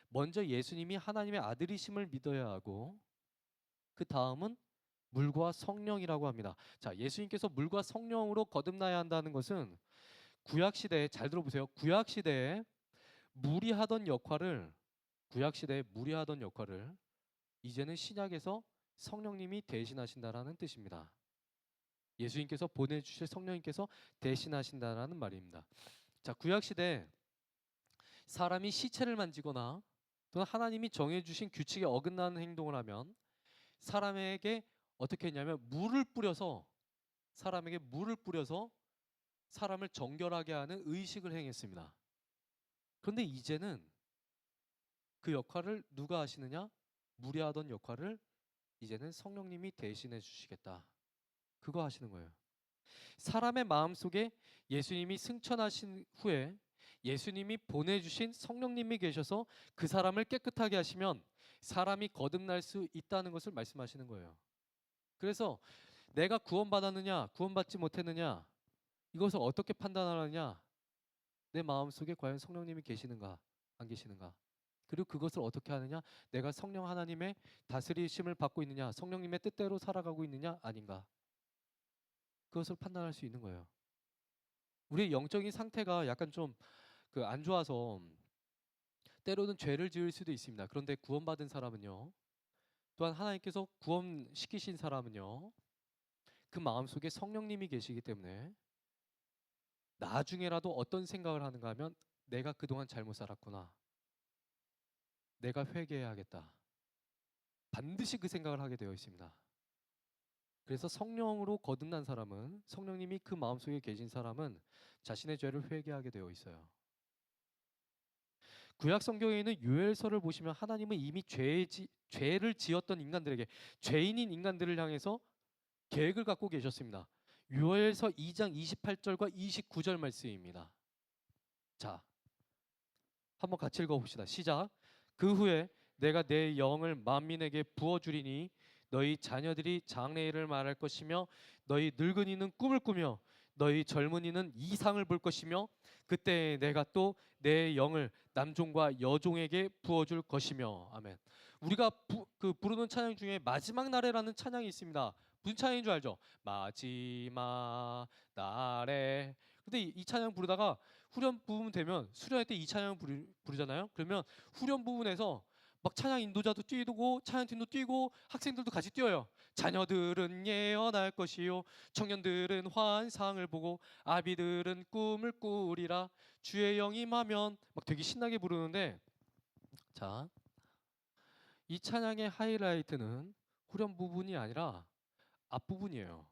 먼저 예수님이 하나님의 아들이심을 믿어야 하고 그 다음은 물과 성령이라고 합니다. 자, 예수님께서 물과 성령으로 거듭나야 한다는 것은 구약 시대에 잘 들어보세요. 구약 시대에 무리하던 역할을 이제는 신약에서 성령님이 대신하신다라는 뜻입니다. 예수님께서 보내주실 성령님께서 대신하신다라는 말입니다. 자, 구약 시대 사람이 시체를 만지거나 또는 하나님이 정해주신 규칙에 어긋나는 행동을 하면 사람에게 어떻게 했냐면 사람에게 물을 뿌려서 사람을 정결하게 하는 의식을 행했습니다. 그런데 이제는 그 역할을 누가 하시느냐? 무리하던 역할을 이제는 성령님이 대신해 주시겠다. 그거 하시는 거예요. 사람의 마음속에 예수님이 승천하신 후에 예수님이 보내주신 성령님이 계셔서 그 사람을 깨끗하게 하시면 사람이 거듭날 수 있다는 것을 말씀하시는 거예요. 그래서 내가 구원받았느냐 구원받지 못했느냐 이것을 어떻게 판단하느냐, 내 마음속에 과연 성령님이 계시는가 안 계시는가, 그리고 그것을 어떻게 하느냐, 내가 성령 하나님의 다스리심을 받고 있느냐, 성령님의 뜻대로 살아가고 있느냐 아닌가, 그것을 판단할 수 있는 거예요. 우리의 영적인 상태가 약간 좀 안 좋아서 때로는 죄를 지을 수도 있습니다. 그런데 구원받은 사람은요, 또한 하나님께서 구원시키신 사람은요, 그 마음속에 성령님이 계시기 때문에 나중에라도 어떤 생각을 하는가 하면 내가 그동안 잘못 살았구나, 내가 회개해야겠다, 반드시 그 생각을 하게 되어 있습니다. 그래서 성령으로 거듭난 사람은, 성령님이 그 마음속에 계신 사람은 자신의 죄를 회개하게 되어 있어요. 구약 성경에 있는 요엘서를 보시면 하나님은 이미 죄를 지었던 인간들에게, 죄인인 인간들을 향해서 계획을 갖고 계셨습니다. 요엘서 2장 28절과 29절 말씀입니다. 자, 한번 같이 읽어봅시다. 시작. 그 후에 내가 내 영을 만민에게 부어주리니 너희 자녀들이 장래일을 말할 것이며 너희 늙은이는 꿈을 꾸며 너희 젊은이는 이상을 볼 것이며 그때 내가 또 내 영을 남종과 여종에게 부어줄 것이며. 아멘. 우리가 부르는 찬양 중에 마지막 날에라는 찬양이 있습니다. 무슨 찬양인 줄 알죠? 마지막 날에. 근데 이 찬양 부르다가 후렴 부분 되면 수련회 때 이 찬양 부르잖아요. 그러면 후렴 부분에서 막 찬양 인도자도 뛰고 찬양팀도 뛰고 학생들도 같이 뛰어요. 자녀들은 예언할 것이요 청년들은 환상을 보고 아비들은 꿈을 꾸리라 주의 영이 임하면 막 되게 신나게 부르는데, 자, 이 찬양의 하이라이트는 후렴 부분이 아니라 앞부분이에요.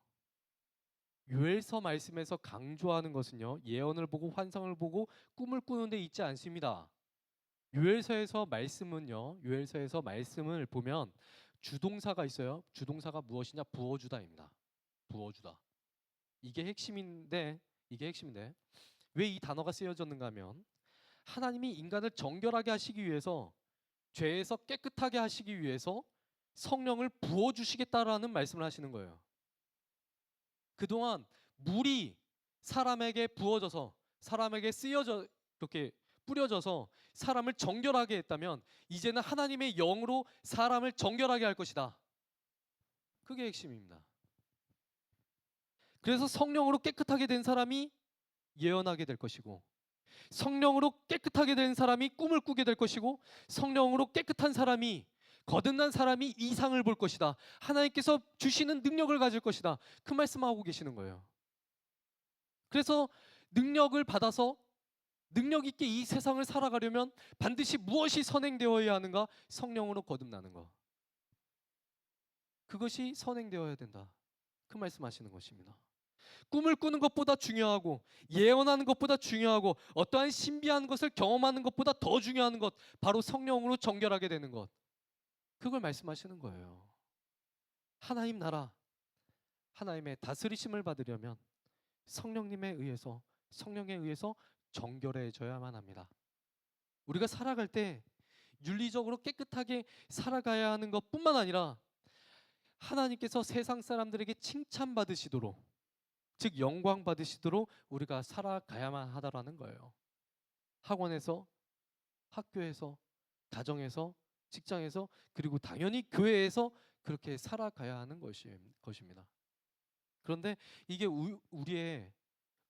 요엘서 말씀에서 강조하는 것은요, 예언을 보고 환상을 보고 꿈을 꾸는 데 있지 않습니다. 요엘서에서 말씀을 보면 주동사가 있어요. 주동사가 무엇이냐? 부어주다입니다. 부어주다. 이게 핵심인데 왜 이 단어가 쓰여졌는가 하면 하나님이 인간을 정결하게 하시기 위해서, 죄에서 깨끗하게 하시기 위해서 성령을 부어주시겠다라는 말씀을 하시는 거예요. 그동안 물이 사람에게 부어져서, 사람에게 쓰여져, 이렇게 뿌려져서 사람을 정결하게 했다면 이제는 하나님의 영으로 사람을 정결하게 할 것이다. 그게 핵심입니다. 그래서 성령으로 깨끗하게 된 사람이 예언하게 될 것이고, 성령으로 깨끗하게 된 사람이 꿈을 꾸게 될 것이고, 성령으로 깨끗한 사람이, 거듭난 사람이 이상을 볼 것이다. 하나님께서 주시는 능력을 가질 것이다. 그 말씀하고 계시는 거예요. 그래서 능력을 받아서 능력 있게 이 세상을 살아가려면 반드시 무엇이 선행되어야 하는가? 성령으로 거듭나는 것. 그것이 선행되어야 된다. 그 말씀하시는 것입니다. 꿈을 꾸는 것보다 중요하고, 예언하는 것보다 중요하고, 어떠한 신비한 것을 경험하는 것보다 더 중요한 것, 바로 성령으로 정결하게 되는 것. 그걸 말씀하시는 거예요. 하나님 나라, 하나님의 다스리심을 받으려면 성령에 의해서 정결해져야만 합니다. 우리가 살아갈 때 윤리적으로 깨끗하게 살아가야 하는 것뿐만 아니라 하나님께서 세상 사람들에게 칭찬받으시도록, 즉 영광 받으시도록 우리가 살아가야만 하다라는 거예요. 학원에서, 학교에서, 가정에서, 직장에서, 그리고 당연히 교회에서 그렇게 살아가야 하는 것입니다. 그런데 이게 우리의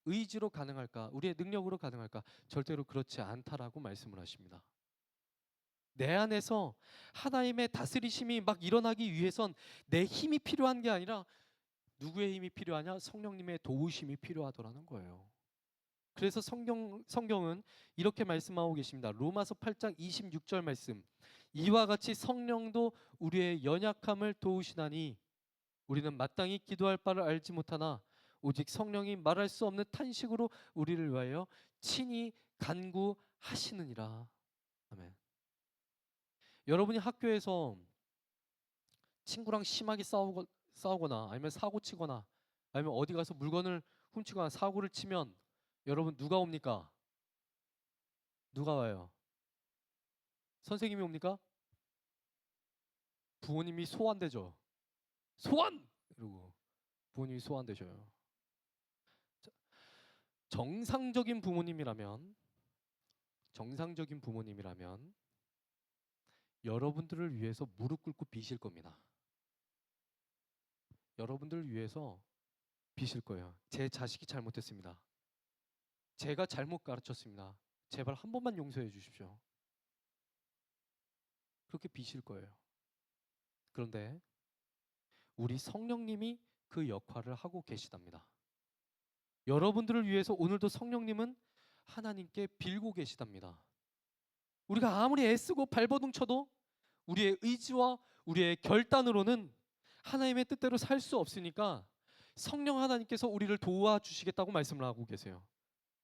의지로 가능할까? 우리의 능력으로 가능할까? 절대로 그렇지 않다라고 말씀을 하십니다. 내 안에서 하나님의 다스리심이 막 일어나기 위해선 내 힘이 필요한 게 아니라 누구의 힘이 필요하냐? 성령님의 도우심이 필요하더라는 거예요. 그래서 성경은 이렇게 말씀하고 계십니다. 로마서 8장 26절 말씀. 이와 같이 성령도 우리의 연약함을 도우시나니 우리는 마땅히 기도할 바를 알지 못하나 오직 성령이 말할 수 없는 탄식으로 우리를 위하여 친히 간구하시느니라. 아멘. 여러분이 학교에서 친구랑 심하게 싸우거나 아니면 사고 치거나 아니면 어디 가서 물건을 훔치거나 사고를 치면 여러분 누가 옵니까? 누가 와요? 선생님이 옵니까? 부모님이 소환되죠. 소환! 이러고 부모님이 소환되셔요. 정상적인 부모님이라면 여러분들을 위해서 무릎 꿇고 비실 겁니다. 여러분들을 위해서 비실 거예요. 제 자식이 잘못했습니다. 제가 잘못 가르쳤습니다. 제발 한 번만 용서해 주십시오. 그렇게 비실 거예요. 그런데 우리 성령님이 그 역할을 하고 계시답니다. 여러분들을 위해서 오늘도 성령님은 하나님께 빌고 계시답니다. 우리가 아무리 애쓰고 발버둥 쳐도 우리의 의지와 우리의 결단으로는 하나님의 뜻대로 살 수 없으니까 성령 하나님께서 우리를 도와주시겠다고 말씀을 하고 계세요.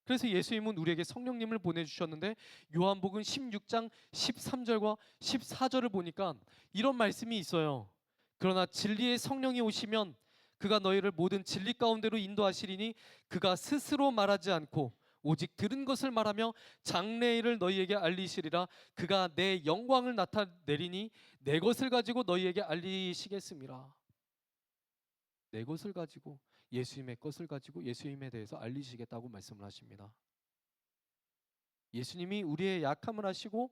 그래서 예수님은 우리에게 성령님을 보내주셨는데 요한복음 16장 13절과 14절을 보니까 이런 말씀이 있어요. 그러나 진리의 성령이 오시면 그가 너희를 모든 진리 가운데로 인도하시리니 그가 스스로 말하지 않고 오직 들은 것을 말하며 장래일을 너희에게 알리시리라. 그가 내 영광을 나타내리니 내 것을 가지고 너희에게 알리시겠습니다. 내 것을 가지고, 예수님의 것을 가지고 예수님에 대해서 알리시겠다고 말씀을 하십니다. 예수님이 우리의 약함을 하시고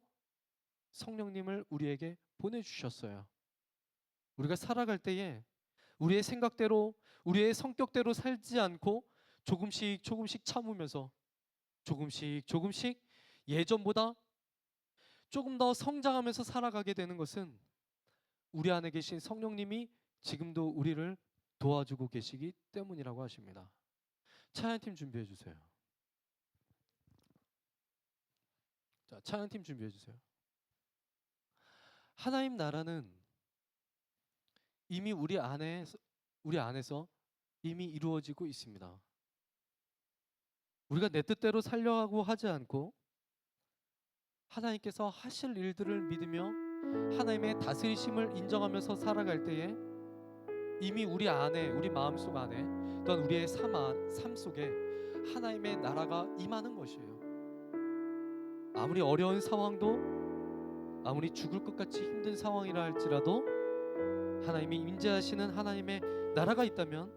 성령님을 우리에게 보내주셨어요. 우리가 살아갈 때에 우리의 생각대로, 우리의 성격대로 살지 않고 조금씩 조금씩 참으면서 조금씩 예전보다 조금 더 성장하면서 살아가게 되는 것은 우리 안에 계신 성령님이 지금도 우리를 도와주고 계시기 때문이라고 하십니다. 찬양팀 준비해 주세요. 자, 찬양팀 준비해 주세요. 하나님 나라는 이미 우리 안에서 이미 이루어지고 있습니다. 우리가 내 뜻대로 살려고 하지 않고 하나님께서 하실 일들을 믿으며 하나님의 다스리심을 인정하면서 살아갈 때에 이미 우리 안에, 우리 마음속 안에 또한 우리의 삶 속에 하나님의 나라가 임하는 것이에요. 아무리 어려운 상황도, 아무리 죽을 것 같이 힘든 상황이라 할지라도 하나님이 임재하시는 하나님의 나라가 있다면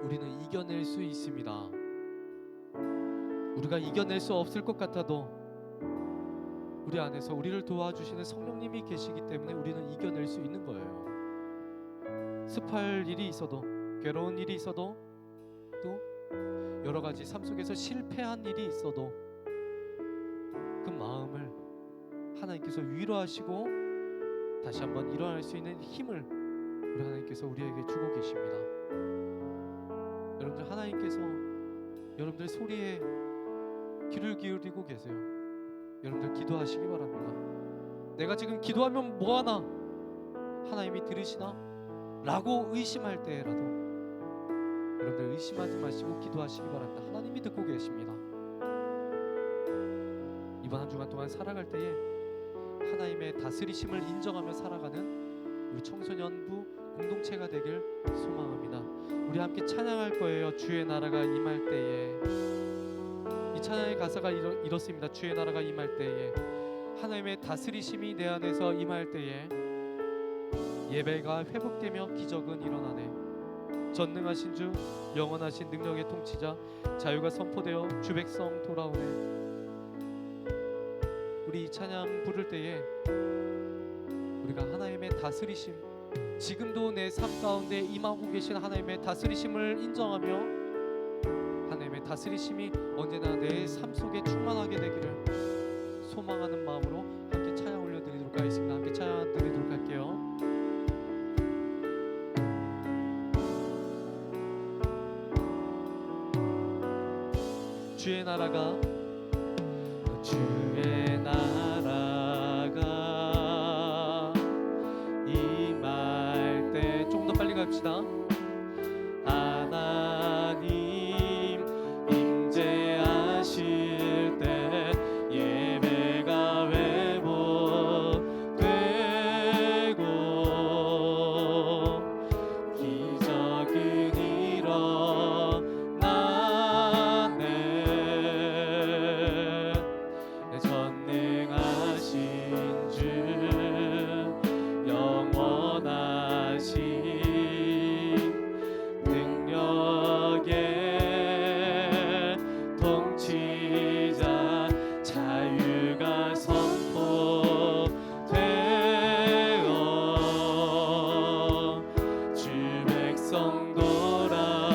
우리는 이겨낼 수 있습니다. 우리가 이겨낼 수 없을 것 같아도 우리 안에서 우리를 도와주시는 성령님이 계시기 때문에 우리는 이겨낼 수 있는 거예요. 습할 일이 있어도, 괴로운 일이 있어도, 또 여러 가지 삶 속에서 실패한 일이 있어도 그 마음을 하나님께서 위로하시고 다시 한번 일어날 수 있는 힘을 우리 하나님께서 우리에게 주고 계십니다. 여러분들, 하나님께서 여러분들 소리에 귀를 기울이고 계세요. 여러분들 기도하시기 바랍니다. 내가 지금 기도하면 뭐하나? 하나님이 들으시나? 라고 의심할 때라도 여러분들 의심하지 마시고 기도하시기 바랍니다. 하나님이 듣고 계십니다. 이번 한 주간 동안 살아갈 때에 하나님의 다스리심을 인정하며 살아가는 우리 청소년부 공동체가 되길 소망합니다. 우리 함께 찬양할 거예요. 주의 나라가 임할 때에. 이 찬양의 가사가 이렇습니다. 주의 나라가 임할 때에, 하나님의 다스리심이 내 안에서 임할 때에 예배가 회복되며 기적은 일어나네. 전능하신 주, 영원하신 능력의 통치자, 자유가 선포되어 주 백성 돌아오네. 우리 이 찬양 부를 때에 우리가 하나님의 다스리심, 지금도 내 삶 가운데 임하고 계신 하나님의 다스리심을 인정하며 하나님의 다스리심이 언제나 내 삶 속에 충만하게 되기를 소망하는 마음으로 함께 찬양 올려드리도록 하겠습니다. 함께 찬양 드리도록 할게요. 주의 나라가 임할 때 조금 더 빨리 갑시다. 하나님 임재하실 때 예배가 회복되고 기적은 일어나네. 전능하신 주, 영원하신 능력의 통치자, 자유가 선포되어 주 백성 돌아오네.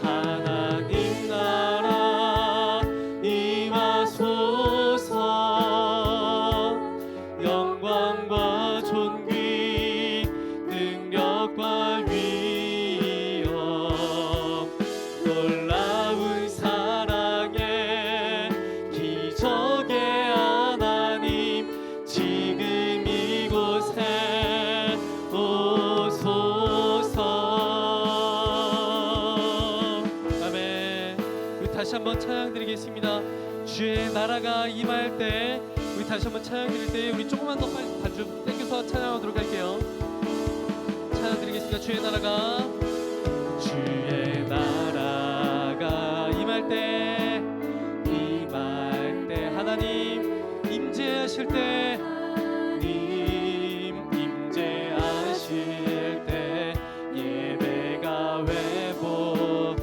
하나님 나라 임하소서. 영광과 존귀, 능력과 위엄, 놀라운 사랑의 기적의 하나님, 지금 이곳에 오소서. 아멘. 우리 다시 한번 찬양 드리겠습니다. 주의 나라가 임할 때, 우리 다시 한번 찬양 드릴 때 우리 조금만 더 빨리 반주 땡겨서 찬양하도록 할게요. 찬양 드리겠습니다. 주의 나라가 임할 때 하나님 임재하실 때, 임재하실 때 예배가 회복되고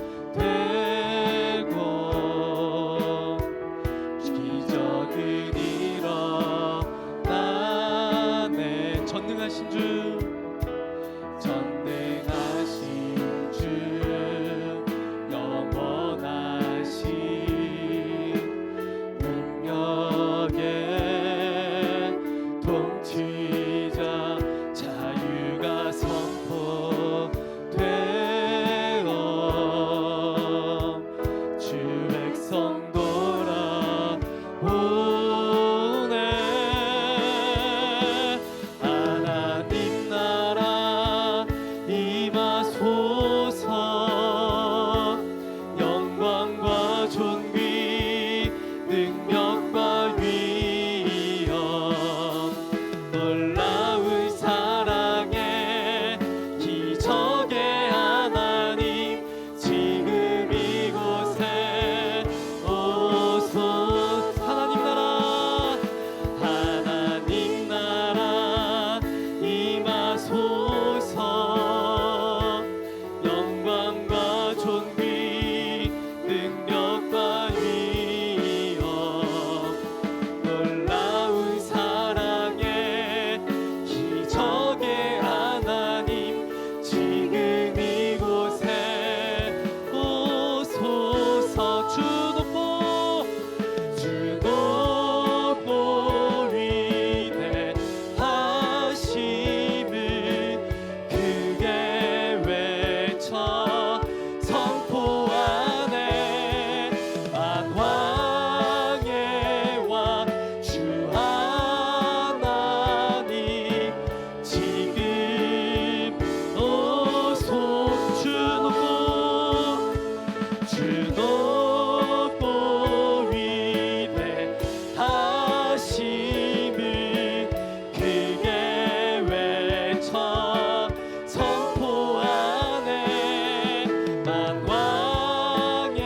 만왕의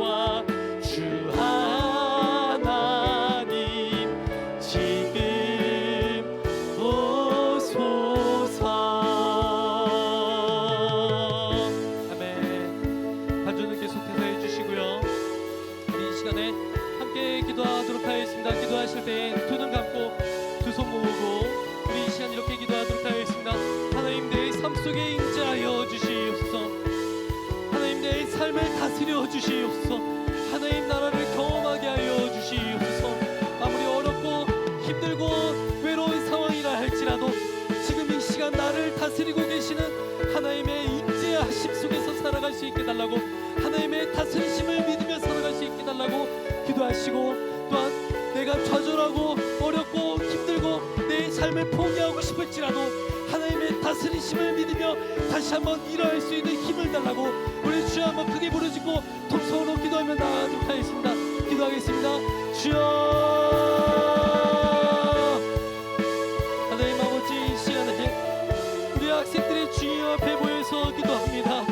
왕 주 하나님 지금 오소서. 아멘. 반주는 계속해서 해주시고요. 우리 이 시간에 함께 기도하도록 하겠습니다. 기도하실 때 두 눈 감고 두 손 모으고 우리 이 시간 이렇게 기도하도록 하겠습니다. 하나님, 내 삶 속에 임재하여 주시옵소서. 하나님, 내 삶을 다스려 주시옵소서. 하나님, 나라를 경험하게 하여 주시옵소서. 아무리 어렵고 힘들고 외로운 상황이라 할지라도 지금 이 시간 나를 다스리고 계시는 하나님의 임재하심 속에서 살아갈 수 있게 달라고, 하나님의 다스리심을 믿으며 살아갈 수 있게 달라고 기도하시고, 또한 내가 좌절하고 어렵고 힘들고 내 삶을 포기하고 싶을지라도 하나님의 다스리심을 믿으며 다시 한번 일어날 수 있는 힘을 달라고 우리 주여 한번 크게 부르짖고 통성으로 기도하며 나아가도록 하겠습니다. 기도하겠습니다. 주여, 하나님 아버지, 이 시간에 우리 학생들의 주여 앞에 모여서 기도합니다.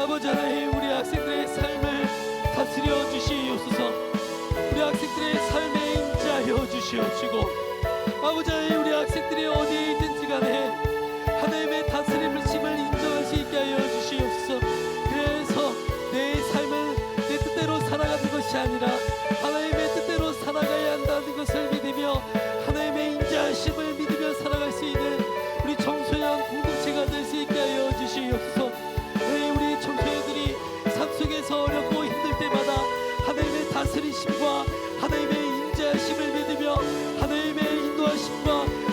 아버지 하나님, 우리 학생들의 삶을 다스려 주시옵소서. 우리 학생들의 삶에 임재하여 주시옵시고, 아버지 하나님, 우리 학생들이 어디에 있든지 간에 하나님의 다스림을 인정할 수 있게 하여 주시옵소서. 그래서 내 삶을 내 뜻대로 살아가는 것이 아니라 하나님의 뜻대로 살아가야 한다는 것을 믿으며 하나님의 인자하심을 믿으며 살아갈 수 있는 우리 청소년 공동체가 될 수 있게 하여 주시옵소서. 우리 청소년들이 삶 속에서 어렵고 힘들 때마다 하나님의 다스리심과 하나님의 인자하심을 믿으며 하나님의 인도하심과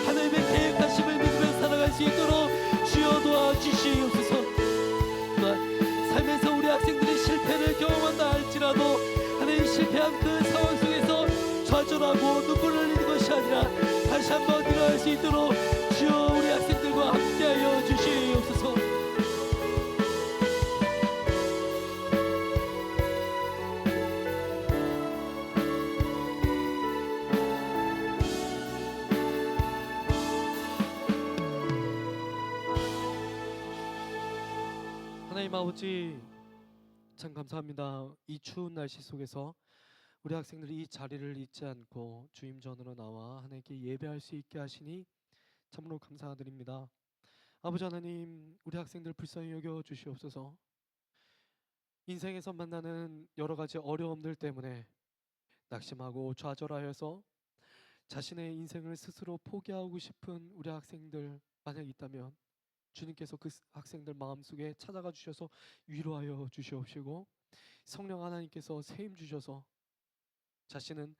하나님의 계획하심을 믿으며 살아갈 수 있도록 주여 도와주시옵소서. 또한 삶에서 우리 학생들이 실패를 경험한다 할지라도 하나님, 실패한 그 상황 속에서 좌절하고 눈물을 흘리는 것이 아니라 다시 한번 일어날 수 있도록 주여 우리 학생들과 함께하여 주시옵소서. 하나님 아버지, 참 감사합니다. 이 추운 날씨 속에서 우리 학생들이 이 자리를 잊지 않고 주임 전으로 나와 하나님께 예배할 수 있게 하시니 참으로 감사드립니다. 아버지 하나님, 우리 학생들 불쌍히 여겨 주시옵소서. 인생에서 만나는 여러 가지 어려움들 때문에 낙심하고 좌절하여서 자신의 인생을 스스로 포기하고 싶은 우리 학생들 만약 있다면 주님께서 그 학생들 마음속에 찾아가 주셔서 위로하여 주시옵시고, 성령 하나님께서 세임 주셔서 자신은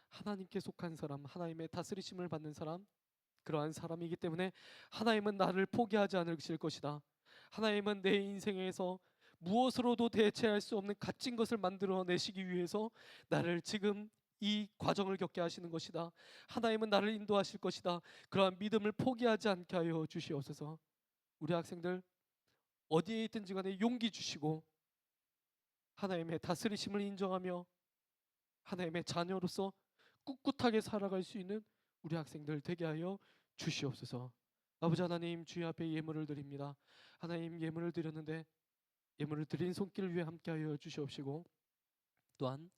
하나님께 속한 사람, 하나님의 다스리심을 받는 사람, 그러한 사람이기 때문에 하나님은 나를 포기하지 않으실 것이다. 하나님은 내 인생에서 무엇으로도 대체할 수 없는 값진 것을 만들어내시기 위해서 나를 지금 이 과정을 겪게 하시는 것이다. 하나님은 나를 인도하실 것이다. 그러한 믿음을 포기하지 않게 하여 주시옵소서. 우리 학생들 어디에 있든지 간에 용기 주시고 하나님의 다스리심을 인정하며 하나님의 자녀로서 꿋꿋하게 살아갈 수 있는 우리 학생들 되게 하여 주시옵소서. 아버지 하나님, 주의 앞에 예물을 드립니다. 하나님, 예물을 드렸는데 예물을 드린 손길 위에 함께하여 주시옵시고, 또한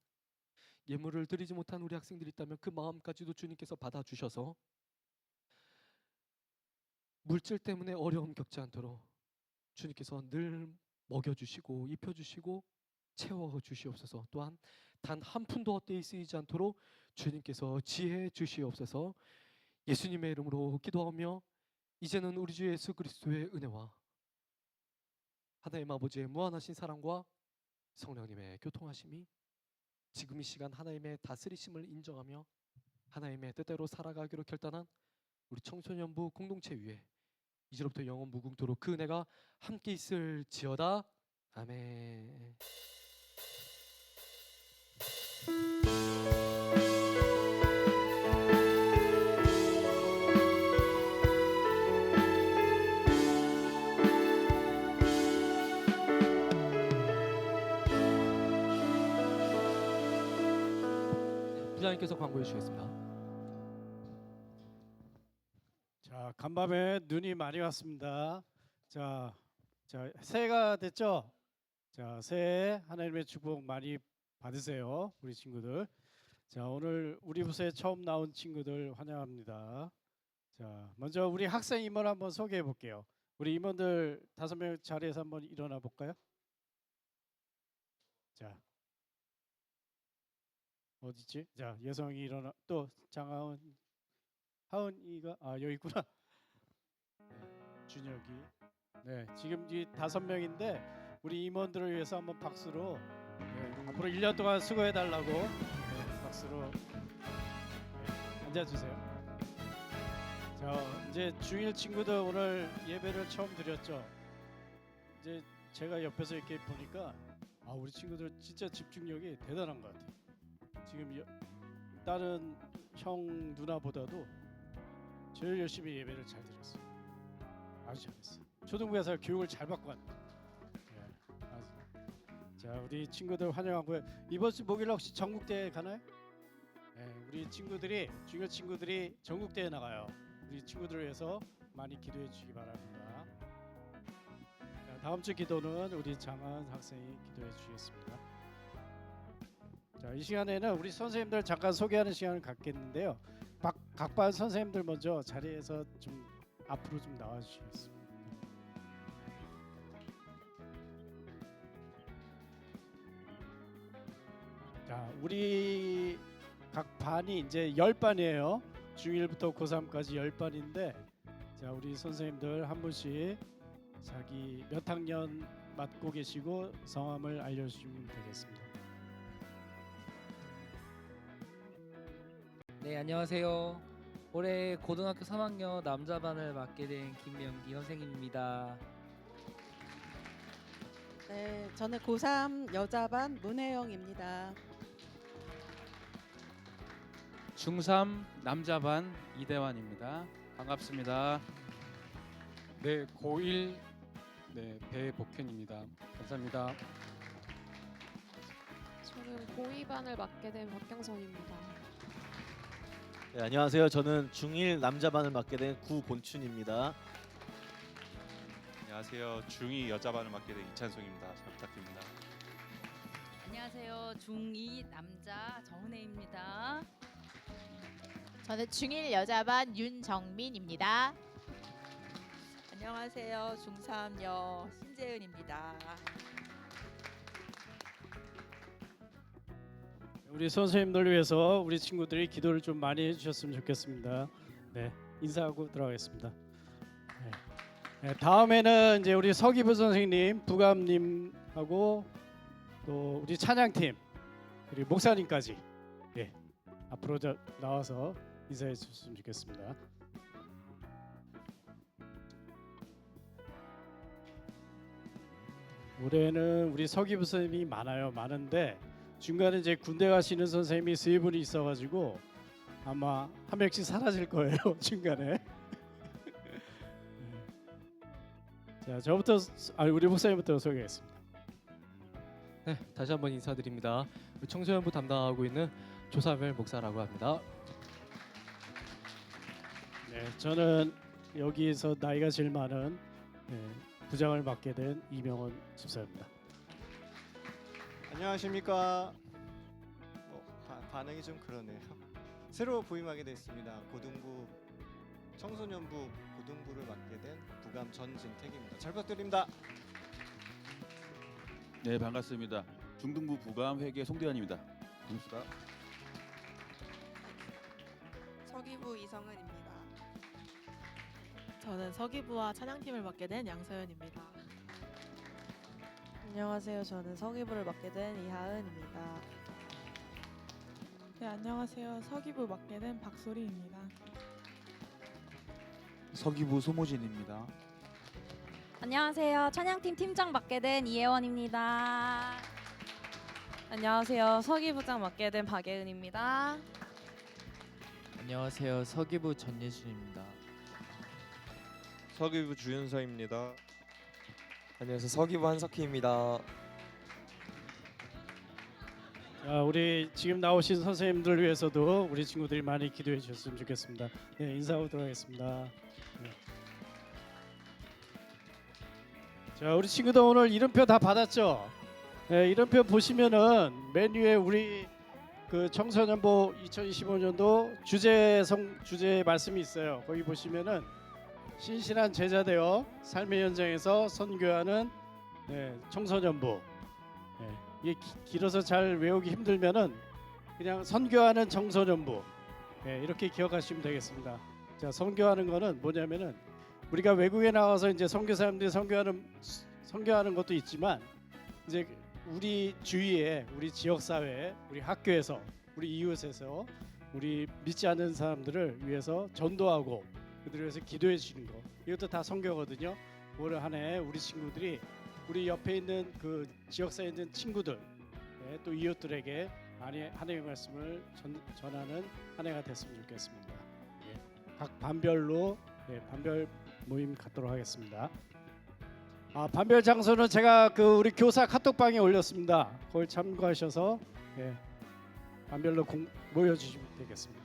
예물을 드리지 못한 우리 학생들이 있다면 그 마음까지도 주님께서 받아주셔서 물질 때문에 어려움 겪지 않도록 주님께서 늘 먹여주시고 입혀주시고 채워주시옵소서. 또한 단 한 푼도 헛되이 쓰이지 않도록 주님께서 지혜 주시옵소서. 예수님의 이름으로 기도하며 이제는 우리 주 예수 그리스도의 은혜와 하나님 아버지의 무한하신 사랑과 성령님의 교통하심이 지금 이 시간 하나님의 다스리심을 인정하며 하나님의 뜻대로 살아가기로 결단한 우리 청소년부 공동체 위에 이제로부터 영원 무궁토록 그 은혜가 함께 있을지어다. 아멘. 부장님께서 광고해 주시겠습니다. 자, 간밤에 눈이 많이 왔습니다. 자, 새해가 됐죠? 자, 새해 하나님의 축복 많이 받으세요, 우리 친구들. 자, 오늘 우리 부서에 처음 나온 친구들 환영합니다. 자, 먼저 우리 학생 임원 한번 소개해 볼게요. 우리 임원들 5명 자리에서 한번 일어나 볼까요? 자, 어디지? 자, 예성이 일어나. 또 장하은, 하은이가 여기 있구나. 네, 준혁이. 네, 지금 이 5명인데 우리 임원들을 위해서 한번 박수로 앞으로 1년 동안 수고해 달라고 박수로 앉아주세요. 자, 이제 중1 친구들 오늘 예배를 처음 드렸죠. 이제 제가 옆에서 이렇게 보니까 우리 친구들 진짜 집중력이 대단한 것 같아요. 지금 다른 형 누나보다도 제일 열심히 예배를 잘 드렸어요. 아주 잘했어요. 초등부에서 교육을 잘 받고 왔네. 자, 우리 친구들 환영하고요. 이번 주 목요일 혹시 전국대회 가나요? 네, 우리 친구들이 중요 친구들이 전국대회 나가요. 우리 친구들을 위해서 많이 기도해 주시기 바랍니다. 자, 다음 주 기도는 우리 장한 학생이 기도해 주시겠습니다. 자, 이 시간에는 우리 선생님들 잠깐 소개하는 시간을 갖겠는데요. 각 반 선생님들 먼저 자리에서 좀 앞으로 좀 나와 주시겠습니다. 자, 우리 각 반이 이제 10반이에요. 중1부터 고3까지 10반인데, 자, 우리 선생님들 한 분씩 자기 몇 학년 맡고 계시고 성함을 알려주시면 되겠습니다. 네, 안녕하세요. 올해 고등학교 3학년 남자반을 맡게 된 김명기 선생님입니다. 네, 저는 고3 여자반 문혜영입니다. 중3 남자반 이대환입니다. 반갑습니다. 네, 고1 배복현입니다. 감사합니다. 저는 고2반을 맡게 된 박경선입니다. 네, 안녕하세요. 저는 중1 남자반을 맡게 된 구본춘입니다. 안녕하세요. 중2 여자반을 맡게 된 이찬송입니다. 잘 부탁드립니다. 안녕하세요. 중2 남자 정은혜입니다. 저는 중1 여자반 윤정민입니다. 안녕하세요. 중3 여 신재은입니다. 우리 선생님들 위해서 우리 친구들이 기도를 좀 많이 해주셨으면 좋겠습니다. 네, 인사하고 들어가겠습니다. 네, 다음에는 이제 우리 서기부 선생님, 부감님하고 또 우리 찬양팀, 우리 목사님까지 앞으로 나와서 인사해 주셨으면 좋겠습니다. 올해는 우리 서기부 선생님이 많은데 중간에 이제 군대 가시는 선생님이 3분이 있어가지고 아마 한 명씩 사라질 거예요. 중간에. 자, 저부터 우리 목사님부터 소개하겠습니다. 네, 다시 한번 인사드립니다. 우리 청소년부 담당하고 있는 조사별 목사라고 합니다. 네, 저는 여기에서 나이가 제일 많은 부장을 맡게 된 이명원 집사입니다. 안녕하십니까. 반응이 좀 그러네요. 새로 부임하게 됐습니다. 고등부 청소년부 고등부를 맡게 된 부감 전진택입니다. 잘 부탁드립니다. 네, 반갑습니다. 중등부 부감 회계 송대환입니다. 반갑습니다. 서기부 이성은입니다. 저는 서기부와 찬양팀을 맡게 된 양서연입니다. 안녕하세요. 저는 서기부를 맡게 된 이하은입니다. 네, 안녕하세요. 서기부 맡게 된 박소리입니다. 서기부 소모진입니다. 안녕하세요. 찬양팀 팀장 맡게 된 이혜원입니다. 안녕하세요. 서기부장 맡게 된 박예은입니다. 안녕하세요. 서기부 전예준입니다. 서기부 주윤서입니다. 안녕하세요. 서기부 한석희입니다. 자, 우리 지금 나오신 선생님들 위해서도 우리 친구들이 많이 기도해 주셨으면 좋겠습니다. 네, 인사하고 들어가겠습니다. 네. 자, 우리 친구들 오늘 이름표 다 받았죠? 네, 이름표 보시면은 맨 위에 우리 그 청소년부 2025년도 주제 말씀이 있어요. 거기 보시면은 신실한 제자 되어 삶의 현장에서 선교하는 청소년부. 이게 길어서 잘 외우기 힘들면은 그냥 선교하는 청소년부. 이렇게 기억하시면 되겠습니다. 자, 선교하는 거는 뭐냐면은 우리가 외국에 나가서 이제 선교사님들이 선교하는 것도 있지만 이제 우리 주위에, 우리 지역 사회에, 우리 학교에서, 우리 이웃에서 우리 믿지 않는 사람들을 위해서 전도하고 그들을 위해서 기도해 주는 거, 이것도 다 선교거든요. 올 한 해 우리 친구들이 우리 옆에 있는 그 지역사에 있는 친구들, 또 이웃들에게 하나님의 말씀을 전하는 한 해가 됐으면 좋겠습니다. 각 반별로 반별 모임 갖도록 하겠습니다. 반별 장소는 제가 그 우리 교사 카톡방에 올렸습니다. 거기 참고하셔서 반별로 모여주시면 되겠습니다.